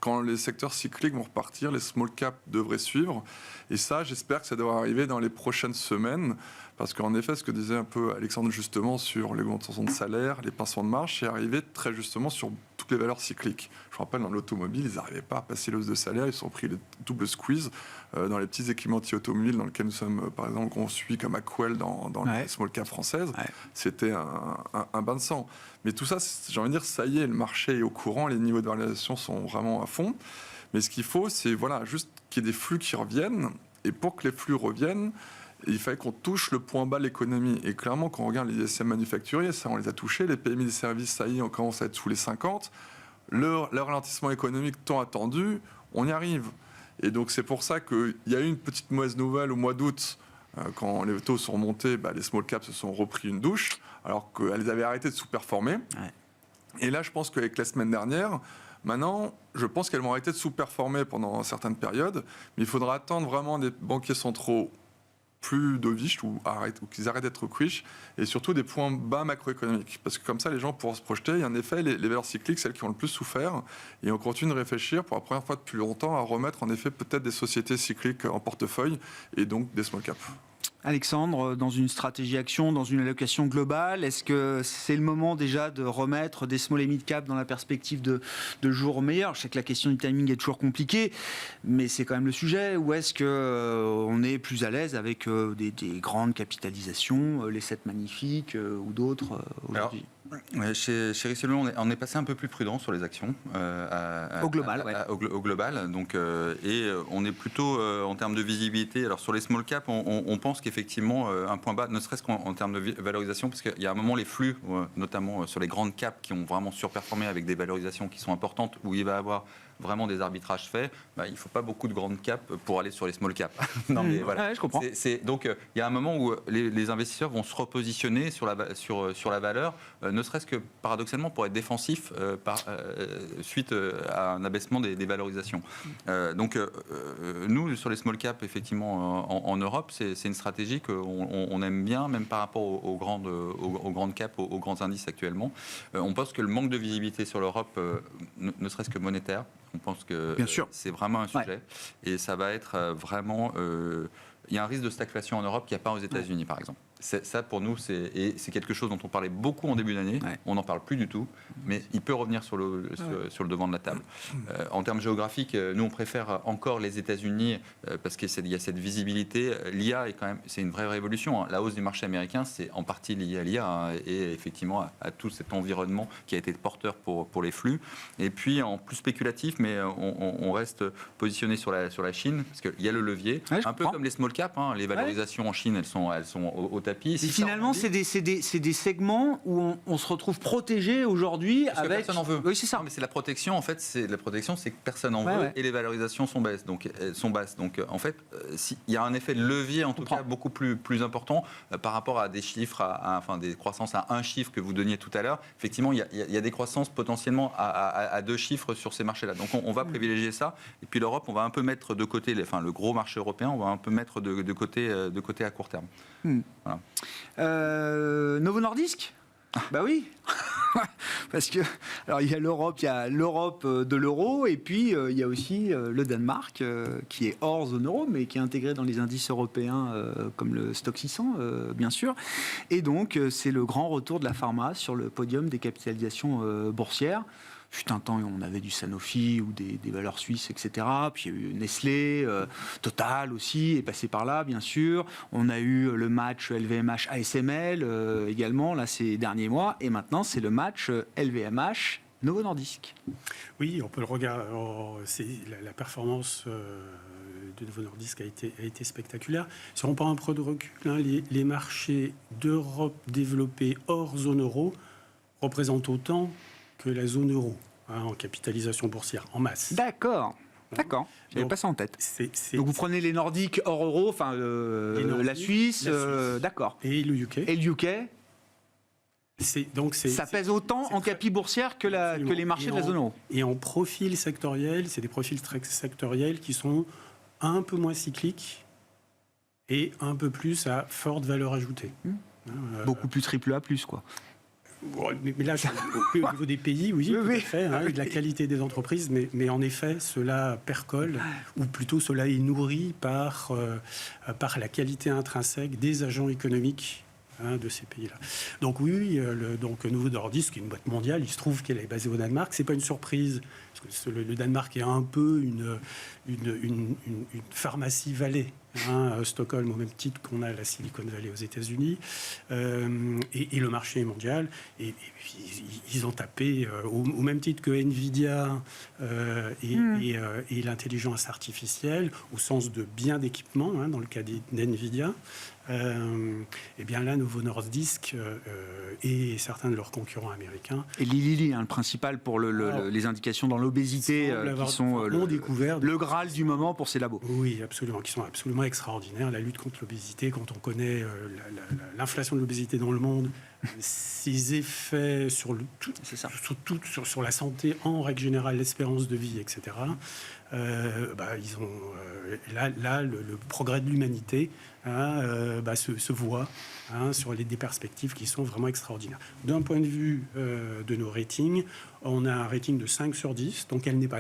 quand les secteurs cycliques vont repartir, les small caps devraient suivre. Et ça, j'espère que ça devrait arriver dans les prochaines semaines. Parce qu'en effet, ce que disait un peu Alexandre justement sur l'augmentation de salaire, les pincements de marge, c'est arrivé très justement sur toutes les valeurs cycliques. Je me rappelle, dans l'automobile, ils n'arrivaient pas à passer l'hausse de salaire, ils se sont pris le double squeeze dans les petits équipementiers automobiles dans lesquels nous sommes, par exemple, qu'on suit comme Aquel dans les small caps françaises. Ouais. C'était un bain de sang. Mais tout ça, j'ai envie de dire, ça y est, le marché est au courant, les niveaux de valorisation sont vraiment à fond. Mais ce qu'il faut, c'est juste qu'il y ait des flux qui reviennent. Et pour que les flux reviennent, il fallait qu'on touche le point bas de l'économie. Et clairement, quand on regarde les ISM manufacturiers, ça, on les a touchés. Les PMI des services, ça y est, on commence à être sous les 50. Le ralentissement économique tant attendu, on y arrive. Et donc, c'est pour ça qu'il y a eu une petite mauvaise nouvelle au mois d'août. Quand les taux sont remontés, les small caps se sont repris une douche, alors qu'elles avaient arrêté de sous-performer. Ouais. Et là, je pense qu'avec la semaine dernière, maintenant, je pense qu'elles vont arrêter de sous-performer pendant certaines périodes. Mais il faudra attendre vraiment des banquiers centraux plus dovish ou qu'ils arrêtent d'être quiche, et surtout des points bas macroéconomiques. Parce que comme ça, les gens pourront se projeter. Et en effet, les valeurs cycliques, celles qui ont le plus souffert, et on continue de réfléchir pour la première fois depuis longtemps à remettre en effet peut-être des sociétés cycliques en portefeuille, et donc des small caps. Alexandre, dans une stratégie action, dans une allocation globale, est-ce que c'est le moment déjà de remettre des small et mid cap dans la perspective de jours meilleurs? Je sais que la question du timing est toujours compliquée, mais c'est quand même le sujet. Ou est-ce qu'on est plus à l'aise avec des grandes capitalisations, les 7 magnifiques ou d'autres aujourd'hui? Chez Richelieu, on est passé un peu plus prudent sur les actions. Au global, au global. Donc, et on est plutôt en termes de visibilité. Alors sur les small caps, on pense qu'effectivement, un point bas, ne serait-ce qu'en termes de valorisation, parce qu'il y a un moment, les flux, notamment sur les grandes caps qui ont vraiment surperformé avec des valorisations qui sont importantes, où il va y avoir vraiment des arbitrages faits, il ne faut pas beaucoup de grandes caps pour aller sur les small caps. Non, mais voilà. Ouais, je comprends. Donc, il y a un moment où les investisseurs vont se repositionner sur la valeur, ne serait-ce que paradoxalement pour être défensif suite à un abaissement des valorisations. Donc, nous, sur les small caps, effectivement, en Europe, c'est une stratégie qu'on aime bien, même par rapport aux grandes caps, aux grands indices actuellement. On pense que le manque de visibilité sur l'Europe, ne serait-ce que monétaire, on pense que c'est vraiment un sujet. Ouais. Et ça va être vraiment... il y a un risque de stagflation en Europe qu'il n'y a pas aux États-Unis, par exemple. Ça, pour nous, c'est quelque chose dont on parlait beaucoup en début d'année. Ouais. On n'en parle plus du tout, mais il peut revenir sur le devant de la table. En termes géographiques, nous, on préfère encore les États-Unis parce qu'il y a cette visibilité. L'IA, c'est une vraie révolution. Hein. La hausse du marché américain, c'est en partie lié à l'IA et effectivement à tout cet environnement qui a été porteur pour les flux. Et puis, en plus spéculatif, mais on reste positionné sur la Chine parce qu'il y a le levier. Ouais, un peu comme les small caps. Hein. Les valorisations en Chine, elles sont au tapis. Et finalement, c'est des segments où on se retrouve protégé aujourd'hui avec. Que personne n'en veut. Oui, c'est ça. Non, mais c'est la protection. En fait, c'est que personne n'en veut et les valorisations sont basses. Donc, en fait, il y a un effet de levier en tout cas beaucoup plus important par rapport à des chiffres, des croissances à un chiffre que vous donniez tout à l'heure. Effectivement, il y a des croissances potentiellement à 2 chiffres sur ces marchés-là. Donc, on va privilégier ça. Et puis l'Europe, on va un peu mettre de côté, le gros marché européen, on va un peu mettre de côté à court terme. Voilà. Novo Nordisk ? Bah oui, parce que alors il y a l'Europe de l'euro et puis il y a aussi le Danemark qui est hors zone euro mais qui est intégré dans les indices européens comme le Stoxx 600 bien sûr. Et donc c'est le grand retour de la pharma sur le podium des capitalisations boursières. Fut un temps où on avait du Sanofi ou des valeurs suisses, etc. Puis il y a eu Nestlé, Total aussi est passé par là, bien sûr. On a eu le match LVMH-ASML également, là, ces derniers mois. Et maintenant, c'est le match LVMH-Novo Nordisk. Oui, on peut le regarder. La performance de Novo Nordisk a été spectaculaire. Si on prend un peu de recul, les marchés d'Europe développés hors zone euro représentent autant que la zone euro, en capitalisation boursière, en masse. D'accord. J'avais pas ça en tête. Donc vous prenez les Nordiques hors euro, la Suisse, d'accord. Et le UK. Ça pèse autant en capi boursière que les marchés de la zone euro. Et en profil sectoriel, c'est des profils très sectoriels qui sont un peu moins cycliques et un peu plus à forte valeur ajoutée. Beaucoup plus AAA+, quoi. Mais là, au niveau des pays, oui, tout à fait, et de la qualité des entreprises, mais en effet, cela percole, ou plutôt cela est nourri par la qualité intrinsèque des agents économiques de ces pays-là. Donc oui, donc Novo Nordisk, qui est une boîte mondiale, il se trouve qu'elle est basée au Danemark. C'est pas une surprise, parce que le Danemark est un peu une pharmacie vallée. Stockholm, au même titre qu'on a la Silicon Valley aux États-Unis, et le marché est mondial. Et puis, ils ont tapé, au même titre que Nvidia et l'intelligence artificielle, au sens de biens d'équipement, dans le cas d'Nvidia. Et bien là, Novo Nordisk et certains de leurs concurrents américains. Et Lilly, le principal pour les indications dans l'obésité, qui sont découvert le Graal du moment pour ces labos. Oui, absolument, qui sont absolument extraordinaires. La lutte contre l'obésité, quand on connaît l'inflation de l'obésité dans le monde, ses effets sur la santé en règle générale, l'espérance de vie, etc. Ils ont le progrès de l'humanité se voit sur des perspectives qui sont vraiment extraordinaires. D'un point de vue de nos ratings, on a un rating de 5 sur 10, donc elle n'est pas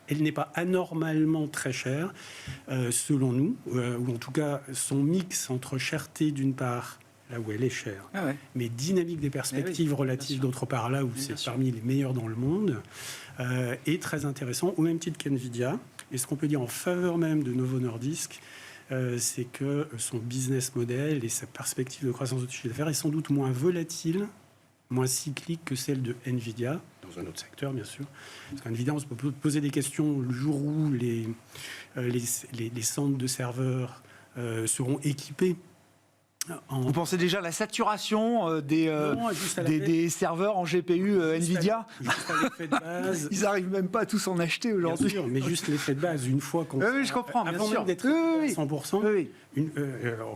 elle n'est pas anormalement très chère, selon nous, ou en tout cas son mix entre cherté d'une part, là où elle est chère, mais dynamique des perspectives relatives d'autre part, là où c'est parmi les meilleurs dans le monde, est très intéressant, au même titre qu'NVIDIA. Et ce qu'on peut dire en faveur même de Novo Nordisk, c'est que son business model et sa perspective de croissance de chiffre d'affaires est sans doute moins volatile, moins cyclique que celle de NVIDIA, dans un autre secteur bien sûr. Parce qu'NVIDIA, on se peut poser des questions le jour où les centres de serveurs seront équipés. Vous pensez déjà à la saturation des serveurs en GPU NVIDIA? Juste à l'effet de base. Ils n'arrivent même pas à tous en acheter aujourd'hui. Bien sûr, mais juste l'effet de base, une fois qu'on... je comprends, bien avant sûr. Même d'être à 100%,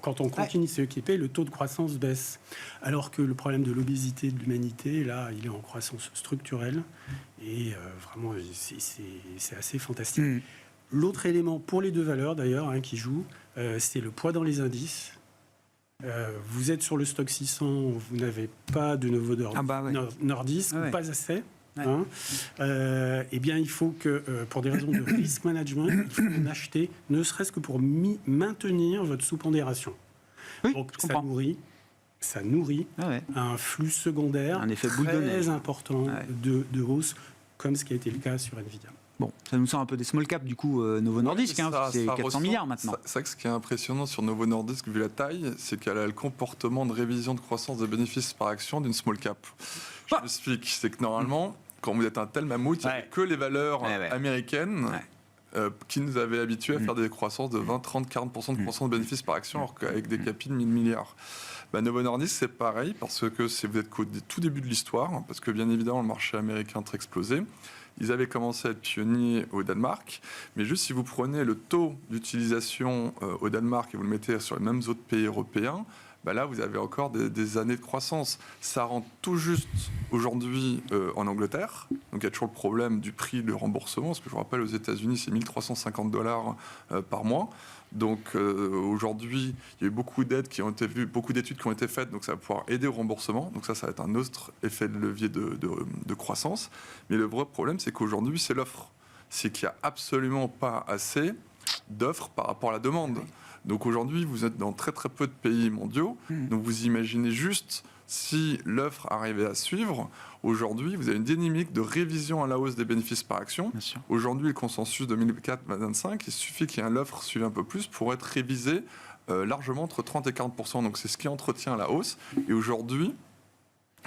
quand on continue de s'équiper, le taux de croissance baisse. Alors que le problème de l'obésité de l'humanité, là, il est en croissance structurelle. Et vraiment, c'est assez fantastique. L'autre élément, pour les deux valeurs d'ailleurs, qui joue, c'est le poids dans les indices. Vous êtes sur le stock 600, vous n'avez pas de Novo Nordisk, pas assez. Eh bien, il faut que, pour des raisons de risk management, il faut en acheter, ne serait-ce que pour maintenir votre sous-pondération. Oui, donc, ça nourrit un flux secondaire un effet boule de neige très important de hausse, comme ce qui a été le cas sur Nvidia. Bon, ça nous sort un peu des small caps, du coup, Novo Nordisk, c'est 400 milliards maintenant. C'est vrai que ce qui est impressionnant sur Novo Nordisk, vu la taille, c'est qu'elle a le comportement de révision de croissance de bénéfices par action d'une small cap. Je m'explique, c'est que normalement, quand vous êtes un tel mammouth, il n'y a que les valeurs américaines qui nous avaient habitués à faire des croissances de 20, 30, 40% de croissance de bénéfices par action, alors qu'avec des capis de 1000 milliards. Novo Nordisk, c'est pareil, parce que vous êtes qu'au tout début de l'histoire, parce que bien évidemment, le marché américain a explosé. Ils avaient commencé à être pionniers au Danemark, mais juste si vous prenez le taux d'utilisation au Danemark et vous le mettez sur les mêmes autres pays européens, là vous avez encore des années de croissance. Ça rentre tout juste aujourd'hui en Angleterre, donc il y a toujours le problème du prix de remboursement, parce que je vous rappelle aux États-Unis c'est $1 350 par mois. Donc aujourd'hui, il y a eu beaucoup d'études qui ont été faites, donc ça va pouvoir aider au remboursement. Donc ça va être un autre effet de levier de croissance. Mais le vrai problème, c'est qu'aujourd'hui, c'est l'offre. C'est qu'il n'y a absolument pas assez d'offres par rapport à la demande. Donc aujourd'hui, vous êtes dans très très peu de pays mondiaux. Donc vous imaginez juste si l'offre arrivait à suivre. Aujourd'hui, vous avez une dynamique de révision à la hausse des bénéfices par action. Aujourd'hui, le consensus 2024-2025, il suffit qu'il y ait l'offre suive un peu plus pour être révisé largement entre 30 et 40%. Donc c'est ce qui entretient la hausse. Et aujourd'hui,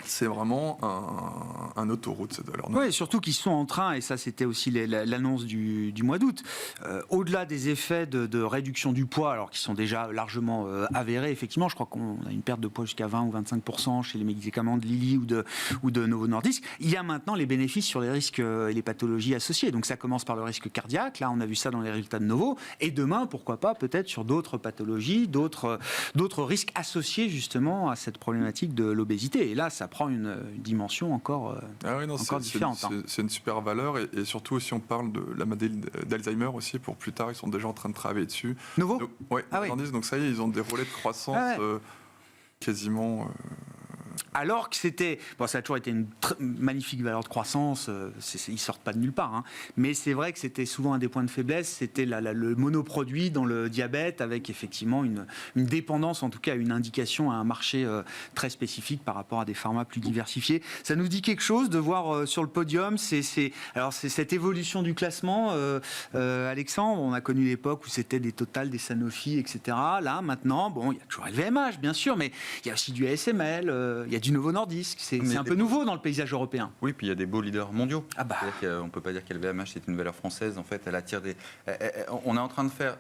c'est vraiment un autoroute, cette valeur. Oui, surtout qu'ils sont en train, et ça c'était aussi l'annonce du mois d'août, au-delà des effets de réduction du poids, alors qui sont déjà largement avérés, effectivement, je crois qu'on a une perte de poids jusqu'à 20 ou 25% chez les médicaments de Lilly ou de Novo Nordisk, il y a maintenant les bénéfices sur les risques et les pathologies associées. Donc ça commence par le risque cardiaque, là on a vu ça dans les résultats de Novo, et demain, pourquoi pas, peut-être sur d'autres pathologies, d'autres risques associés justement à cette problématique de l'obésité. Et là, ça prend une dimension encore différente. C'est une super valeur et surtout si on parle de la maladie d'Alzheimer aussi, pour plus tard, ils sont déjà en train de travailler dessus. Nouveau donc ça y est, ils ont des relais de croissance quasiment alors que c'était... Bon, ça a toujours été une magnifique valeur de croissance, ils ne sortent pas de nulle part, hein, mais c'est vrai que c'était souvent un des points de faiblesse, c'était le monoproduit dans le diabète, avec effectivement une dépendance, en tout cas une indication à un marché très spécifique par rapport à des pharma plus diversifiés. Ça nous dit quelque chose de voir sur le podium, c'est cette évolution du classement, Alexandre, on a connu l'époque où c'était des Total, des Sanofi, etc. Là, maintenant, bon, il y a toujours LVMH, bien sûr, mais il y a aussi du ASML, il y a du Novo Nordisk, c'est un peu nouveau dans le paysage européen. Oui, puis il y a des beaux leaders mondiaux. Ah bah. On ne peut pas dire qu'LVMH c'est une valeur française, en fait, elle attire des... On est en train de faire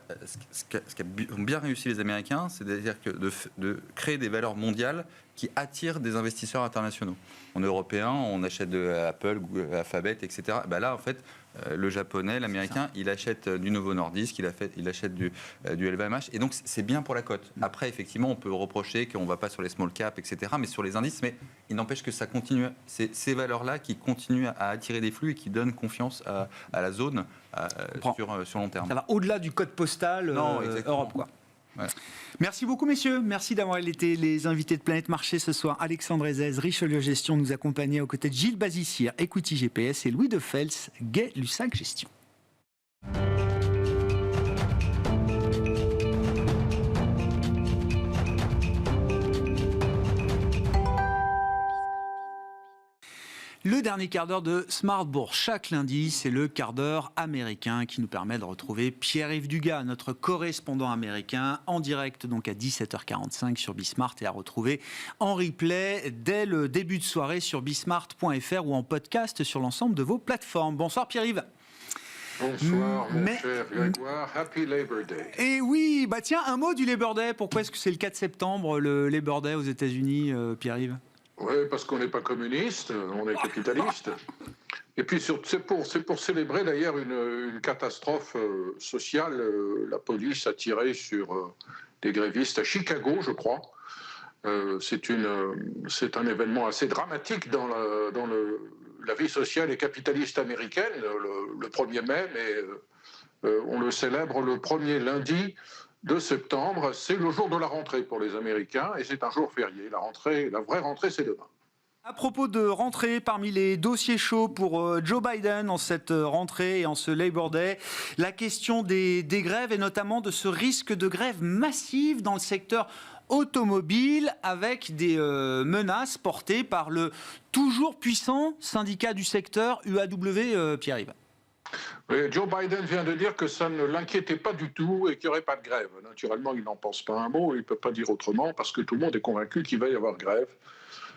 ce qu'a bien réussi les Américains, c'est-à-dire que de créer des valeurs mondiales qui attirent des investisseurs internationaux. En européen, on achète de Apple, Google, Alphabet, etc. Ben là, en fait, le japonais, l'américain, il achète du Novo Nordisk, il achète du LVMH, et donc c'est bien pour la cote. Après, effectivement, on peut reprocher qu'on ne va pas sur les small caps, etc., mais sur les indices, mais il n'empêche que ça continue. C'est ces valeurs-là qui continuent à attirer des flux et qui donnent confiance à la zone sur long terme. Ça va au-delà du code postal Europe, quoi. Voilà. Merci beaucoup, messieurs. Merci d'avoir été les invités de Planète Marché ce soir. Alexandre Ezès, Richelieu Gestion, nous accompagnait aux côtés de Gilles Bazissière, Equity GPS, et Louis de Fels, Gay-Lussac Gestion. Le dernier quart d'heure de Smart Bourse. Chaque lundi, c'est le quart d'heure américain qui nous permet de retrouver Pierre-Yves Dugas, notre correspondant américain, en direct donc à 17h45 sur Bismart et à retrouver en replay dès le début de soirée sur bismart.fr ou en podcast sur l'ensemble de vos plateformes. Bonsoir Pierre-Yves. Bonsoir, mon cher Grégoire. Happy Labor Day. Et oui, bah tiens, un mot du Labor Day. Pourquoi est-ce que c'est le 4 septembre, le Labor Day aux États-Unis, Pierre-Yves ? Oui, parce qu'on n'est pas communiste, on est capitaliste. Et puis c'est pour célébrer d'ailleurs une catastrophe sociale. La police a tiré sur des grévistes à Chicago, je crois. C'est un événement assez dramatique dans la vie sociale et capitaliste américaine, le 1er mai, mais on le célèbre le premier lundi de septembre. C'est le jour de la rentrée pour les Américains et c'est un jour férié. La vraie rentrée, c'est demain. À propos de rentrée, parmi les dossiers chauds pour Joe Biden en cette rentrée et en ce Labor Day, la question des grèves et notamment de ce risque de grève massive dans le secteur automobile avec des menaces portées par le toujours puissant syndicat du secteur UAW, Pierre-Yves. Oui, Joe Biden vient de dire que ça ne l'inquiétait pas du tout et qu'il n'y aurait pas de grève. Naturellement, il n'en pense pas un mot, il ne peut pas dire autrement parce que tout le monde est convaincu qu'il va y avoir grève.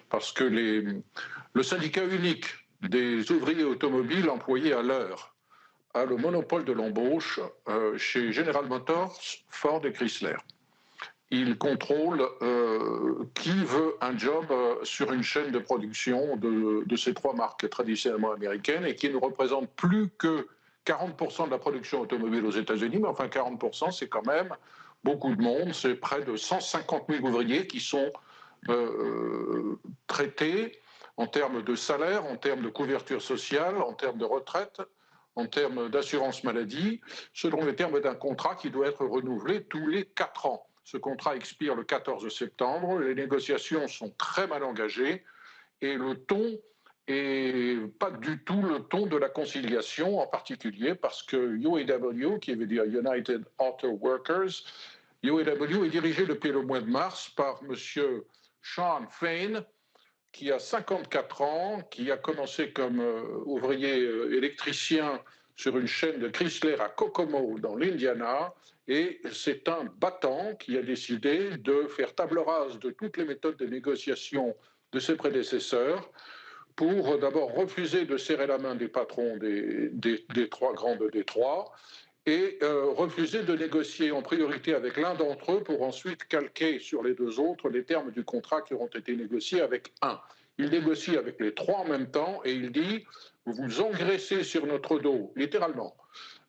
Parce que le syndicat unique des ouvriers automobiles employés à l'heure a le monopole de l'embauche chez General Motors, Ford et Chrysler. Il contrôle qui veut un job sur une chaîne de production de ces trois marques traditionnellement américaines et qui ne représente plus que 40% de la production automobile aux États-Unis, mais enfin 40%, c'est quand même beaucoup de monde, c'est près de 150 000 ouvriers qui sont traités en termes de salaire, en termes de couverture sociale, en termes de retraite, en termes d'assurance maladie, selon les termes d'un contrat qui doit être renouvelé tous les 4 ans. Ce contrat expire le 14 septembre, les négociations sont très mal engagées et le ton n'est pas du tout le ton de la conciliation, en particulier parce que UAW, qui veut dire United Auto Workers, UAW est dirigé depuis le mois de mars par M. Sean Fain, qui a 54 ans, qui a commencé comme ouvrier électricien sur une chaîne de Chrysler à Kokomo, dans l'Indiana, et c'est un battant qui a décidé de faire table rase de toutes les méthodes de négociation de ses prédécesseurs pour d'abord refuser de serrer la main des patrons des trois grands de Détroit et refuser de négocier en priorité avec l'un d'entre eux pour ensuite calquer sur les deux autres les termes du contrat qui auront été négociés avec un. Il négocie avec les trois en même temps et il dit « vous vous engraissez sur notre dos », littéralement.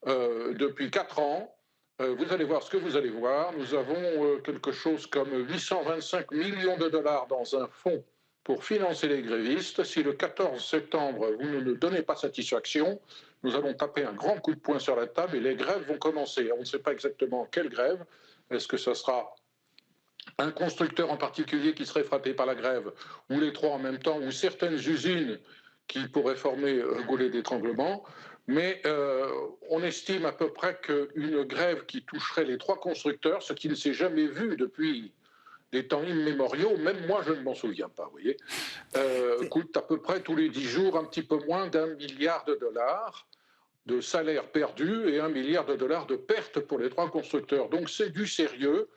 Depuis 4 ans, vous allez voir ce que vous allez voir. Nous avons quelque chose comme 825 millions de dollars dans un fonds pour financer les grévistes. Si le 14 septembre, vous ne nous donnez pas satisfaction, nous allons taper un grand coup de poing sur la table et les grèves vont commencer. On ne sait pas exactement quelle grève. Est-ce que ça sera un constructeur en particulier qui serait frappé par la grève, ou les trois en même temps, ou certaines usines qui pourraient former un goulet d'étranglement. Mais on estime à peu près qu'une grève qui toucherait les trois constructeurs, ce qui ne s'est jamais vu depuis des temps immémoriaux, même moi je ne m'en souviens pas, vous voyez, coûte à peu près tous les 10 jours un petit peu moins d'1 milliard de dollars de salaires perdus et 1 milliard de dollars de pertes pour les trois constructeurs. Donc c'est du sérieux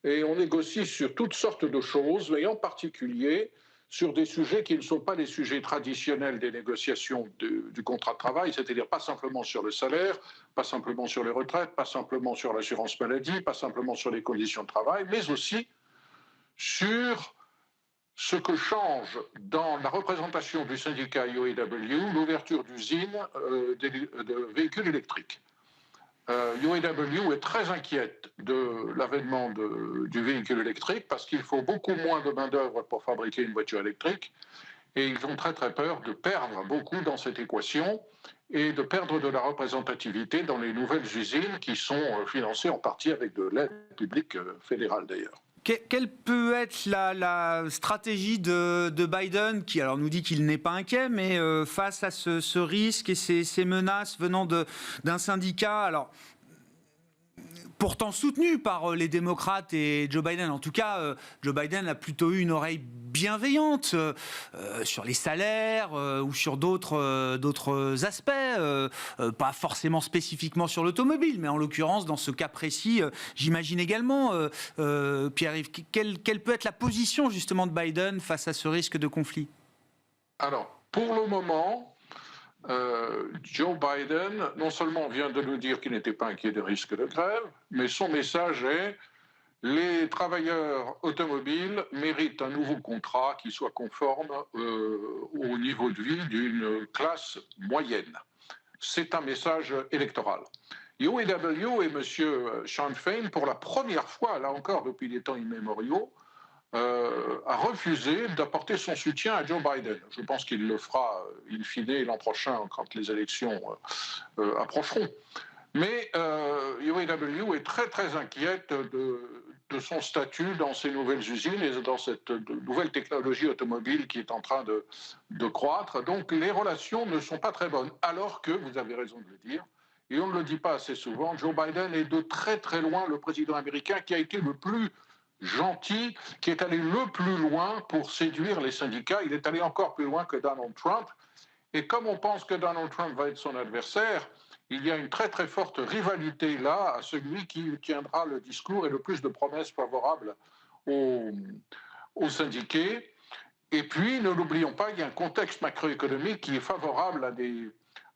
et on négocie sur toutes sortes de choses, mais en particulier sur des sujets qui ne sont pas les sujets traditionnels des négociations du contrat de travail, c'est-à-dire pas simplement sur le salaire, pas simplement sur les retraites, pas simplement sur l'assurance maladie, pas simplement sur les conditions de travail, mais aussi sur ce que change dans la représentation du syndicat UAW l'ouverture d'usines de véhicules électriques. UAW est très inquiète de l'avènement du véhicule électrique parce qu'il faut beaucoup moins de main-d'œuvre pour fabriquer une voiture électrique et ils ont très très peur de perdre beaucoup dans cette équation et de perdre de la représentativité dans les nouvelles usines qui sont financées en partie avec de l'aide publique fédérale d'ailleurs. Quelle peut être la stratégie de Biden, qui alors nous dit qu'il n'est pas inquiet, mais face à ce risque et ces menaces venant d'un syndicat, alors pourtant soutenu par les démocrates et Joe Biden. En tout cas, Joe Biden a plutôt eu une oreille bienveillante sur les salaires ou sur d'autres aspects, pas forcément spécifiquement sur l'automobile, mais en l'occurrence, dans ce cas précis, j'imagine également, Pierre-Yves, quelle peut être la position justement de Biden face à ce risque de conflit ? Alors, pour le moment, Joe Biden, non seulement vient de nous dire qu'il n'était pas inquiet des risques de grève, mais son message est les travailleurs automobiles méritent un nouveau contrat qui soit conforme au niveau de vie d'une classe moyenne. C'est un message électoral. UAW et M. Shawn Fain, pour la première fois, là encore depuis des temps immémoriaux, a refusé d'apporter son soutien à Joe Biden. Je pense qu'il le fera in fine l'an prochain quand les élections approcheront. Mais UAW est très très inquiète de son statut dans ces nouvelles usines et dans cette nouvelle technologie automobile qui est en train de croître. Donc les relations ne sont pas très bonnes. Alors que, vous avez raison de le dire, et on ne le dit pas assez souvent, Joe Biden est de très très loin le président américain qui a été le plus gentil, qui est allé le plus loin pour séduire les syndicats. Il est allé encore plus loin que Donald Trump. Et comme on pense que Donald Trump va être son adversaire, il y a une très très forte rivalité là à celui qui tiendra le discours et le plus de promesses favorables aux syndiqués. Et puis, ne l'oublions pas, il y a un contexte macroéconomique qui est favorable à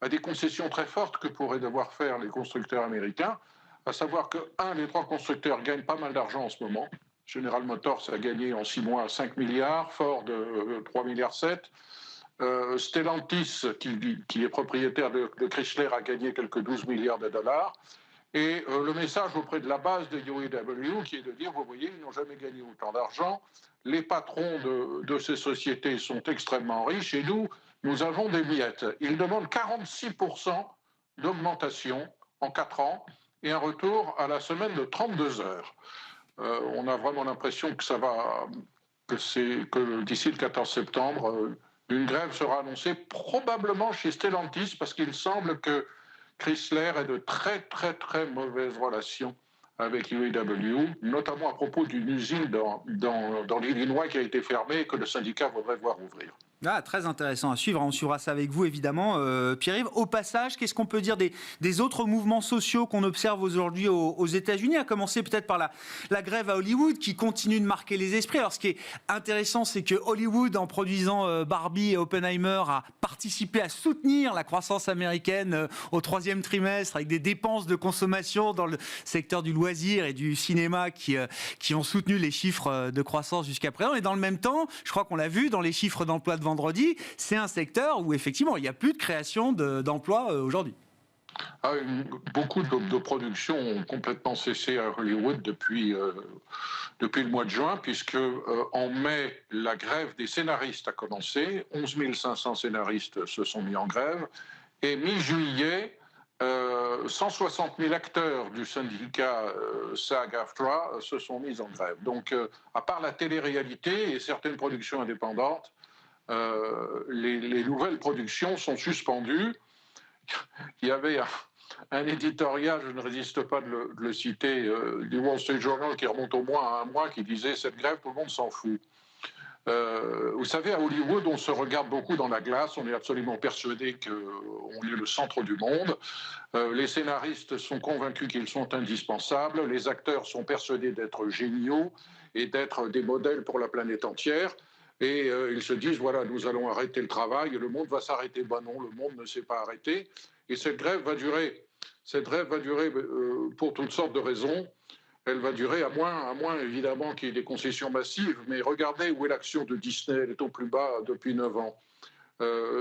des concessions très fortes que pourraient devoir faire les constructeurs américains, à savoir qu'un des trois constructeurs gagne pas mal d'argent en ce moment. General Motors a gagné en 6 mois 5 milliards, Ford 3,7 milliards. Stellantis, qui est propriétaire de Chrysler, a gagné quelques 12 milliards de dollars. Et le message auprès de la base de UAW, qui est de dire, vous voyez, ils n'ont jamais gagné autant d'argent, les patrons de ces sociétés sont extrêmement riches, et nous avons des miettes. Ils demandent 46% d'augmentation en 4 ans, et un retour à la semaine de 32 heures. On a vraiment l'impression que d'ici le 14 septembre, une grève sera annoncée probablement chez Stellantis parce qu'il semble que Chrysler ait de très très très mauvaises relations avec UAW, notamment à propos d'une usine dans l'Illinois qui a été fermée et que le syndicat voudrait voir ouvrir. Ah, très intéressant à suivre, on suivra ça avec vous évidemment. Pierre-Yves, au passage, qu'est-ce qu'on peut dire des autres mouvements sociaux qu'on observe aujourd'hui aux États-Unis, à commencer peut-être par la grève à Hollywood qui continue de marquer les esprits. Alors ce qui est intéressant, c'est que Hollywood, en produisant Barbie et Oppenheimer, a participé à soutenir la croissance américaine au 3e trimestre avec des dépenses de consommation dans le secteur du loisir et du cinéma qui ont soutenu les chiffres de croissance jusqu'à présent. Et dans le même temps, je crois qu'on l'a vu dans les chiffres d'emploi de vendredi, c'est un secteur où effectivement il n'y a plus de création d'emplois aujourd'hui. Beaucoup de productions ont complètement cessé à Hollywood depuis le mois de juin, puisque en mai, la grève des scénaristes a commencé. 11 500 scénaristes se sont mis en grève. Et mi-juillet, 160 000 acteurs du syndicat SAG-AFTRA se sont mis en grève. Donc, à part la télé-réalité et certaines productions indépendantes, les nouvelles productions sont suspendues. Il y avait un éditorial, je ne résiste pas de le citer, du Wall Street Journal qui remonte au moins à un mois, qui disait « Cette grève, tout le monde s'en fout ». Vous savez, à Hollywood, on se regarde beaucoup dans la glace, on est absolument persuadé qu'on est le centre du monde. Les scénaristes sont convaincus qu'ils sont indispensables, les acteurs sont persuadés d'être géniaux et d'être des modèles pour la planète entière. Et ils se disent, voilà, nous allons arrêter le travail, et le monde va s'arrêter. Ben non, le monde ne s'est pas arrêté. Et cette grève va durer. Cette grève va durer pour toutes sortes de raisons. Elle va durer à moins évidemment qu'il y ait des concessions massives. Mais regardez où est l'action de Disney, elle est au plus bas depuis 9 ans.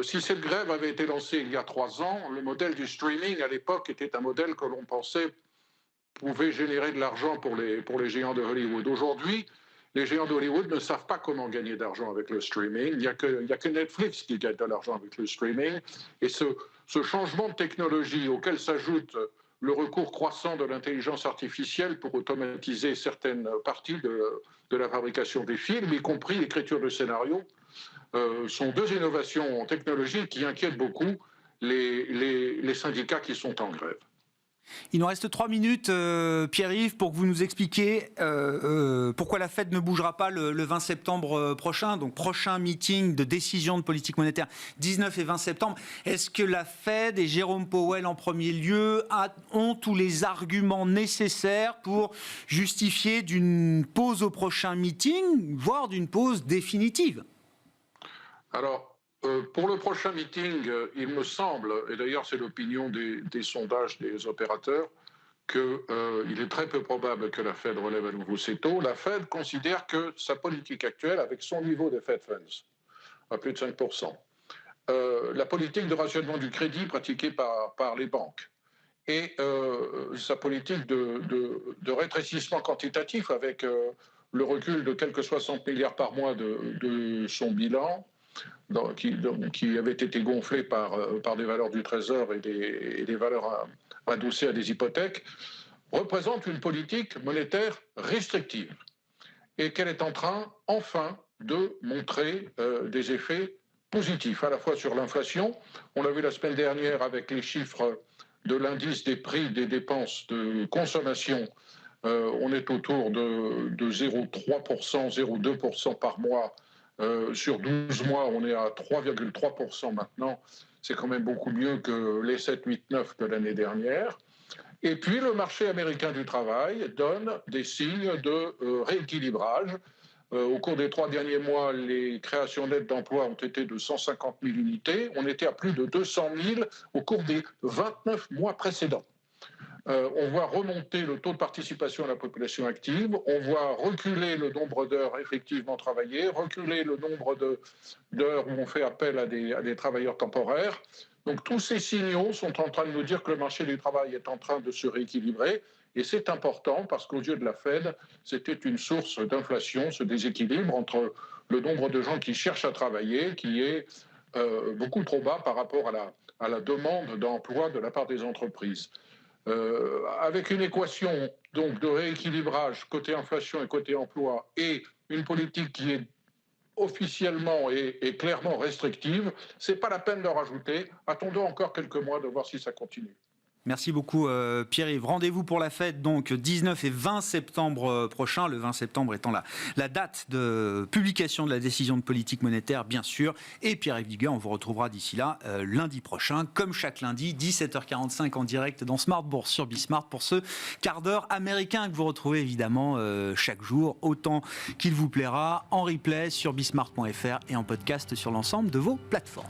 Si cette grève avait été lancée il y a 3 ans, le modèle du streaming à l'époque était un modèle que l'on pensait pouvait générer de l'argent pour les géants de Hollywood. Aujourd'hui, les géants de Hollywood ne savent pas comment gagner d'argent avec le streaming. Il n'y a que Netflix qui gagne de l'argent avec le streaming. Et ce changement de technologie auquel s'ajoute le recours croissant de l'intelligence artificielle pour automatiser certaines parties de la fabrication des films, y compris l'écriture de scénarios, sont 2 innovations technologiques qui inquiètent beaucoup les syndicats qui sont en grève. Il nous reste 3 minutes, Pierre-Yves, pour que vous nous expliquiez pourquoi la Fed ne bougera pas le 20 septembre prochain, donc prochain meeting de décision de politique monétaire, 19 et 20 septembre. Est-ce que la Fed et Jérôme Powell en premier lieu ont tous les arguments nécessaires pour justifier d'une pause au prochain meeting, voire d'une pause définitive ? Alors, pour le prochain meeting, il me semble, et d'ailleurs c'est l'opinion des sondages des opérateurs, qu'il est très peu probable que la Fed relève à nouveau ses taux. La Fed considère que sa politique actuelle, avec son niveau de Fed Funds, à plus de 5%, la politique de rationnement du crédit pratiquée par les banques, et sa politique de rétrécissement quantitatif avec le recul de quelques 60 milliards par mois de son bilan, qui avait été gonflé par des valeurs du Trésor et des valeurs adossées à des hypothèques, représente une politique monétaire restrictive et qu'elle est en train, enfin, de montrer des effets positifs, à la fois sur l'inflation. On l'a vu la semaine dernière avec les chiffres de l'indice des prix des dépenses de consommation. On est autour de 0,3%, 0,2% par mois. Sur 12 mois, on est à 3,3% maintenant. C'est quand même beaucoup mieux que les 7, 8, 9 de l'année dernière. Et puis, le marché américain du travail donne des signes de rééquilibrage. Au cours des 3 derniers mois, les créations nettes d'emplois ont été de 150 000 unités. On était à plus de 200 000 au cours des 29 mois précédents. On voit remonter le taux de participation à la population active, on voit reculer le nombre d'heures effectivement travaillées, reculer le nombre d'heures où on fait appel à des travailleurs temporaires. Donc tous ces signaux sont en train de nous dire que le marché du travail est en train de se rééquilibrer, et c'est important parce qu'aux yeux de la Fed, c'était une source d'inflation, ce déséquilibre entre le nombre de gens qui cherchent à travailler, qui est beaucoup trop bas par rapport à la demande d'emploi de la part des entreprises. Avec une équation donc de rééquilibrage côté inflation et côté emploi et une politique qui est officiellement et clairement restrictive, c'est pas la peine de rajouter. Attendons encore quelques mois de voir si ça continue. Merci beaucoup Pierre-Yves. Rendez-vous pour la fête donc 19 et 20 septembre prochain, le 20 septembre étant la date de publication de la décision de politique monétaire bien sûr. Et Pierre-Yves Duguay, on vous retrouvera d'ici là lundi prochain, comme chaque lundi, 17h45 en direct dans Smart Bourse sur Bismart pour ce quart d'heure américain que vous retrouvez évidemment chaque jour, autant qu'il vous plaira, en replay sur bismart.fr et en podcast sur l'ensemble de vos plateformes.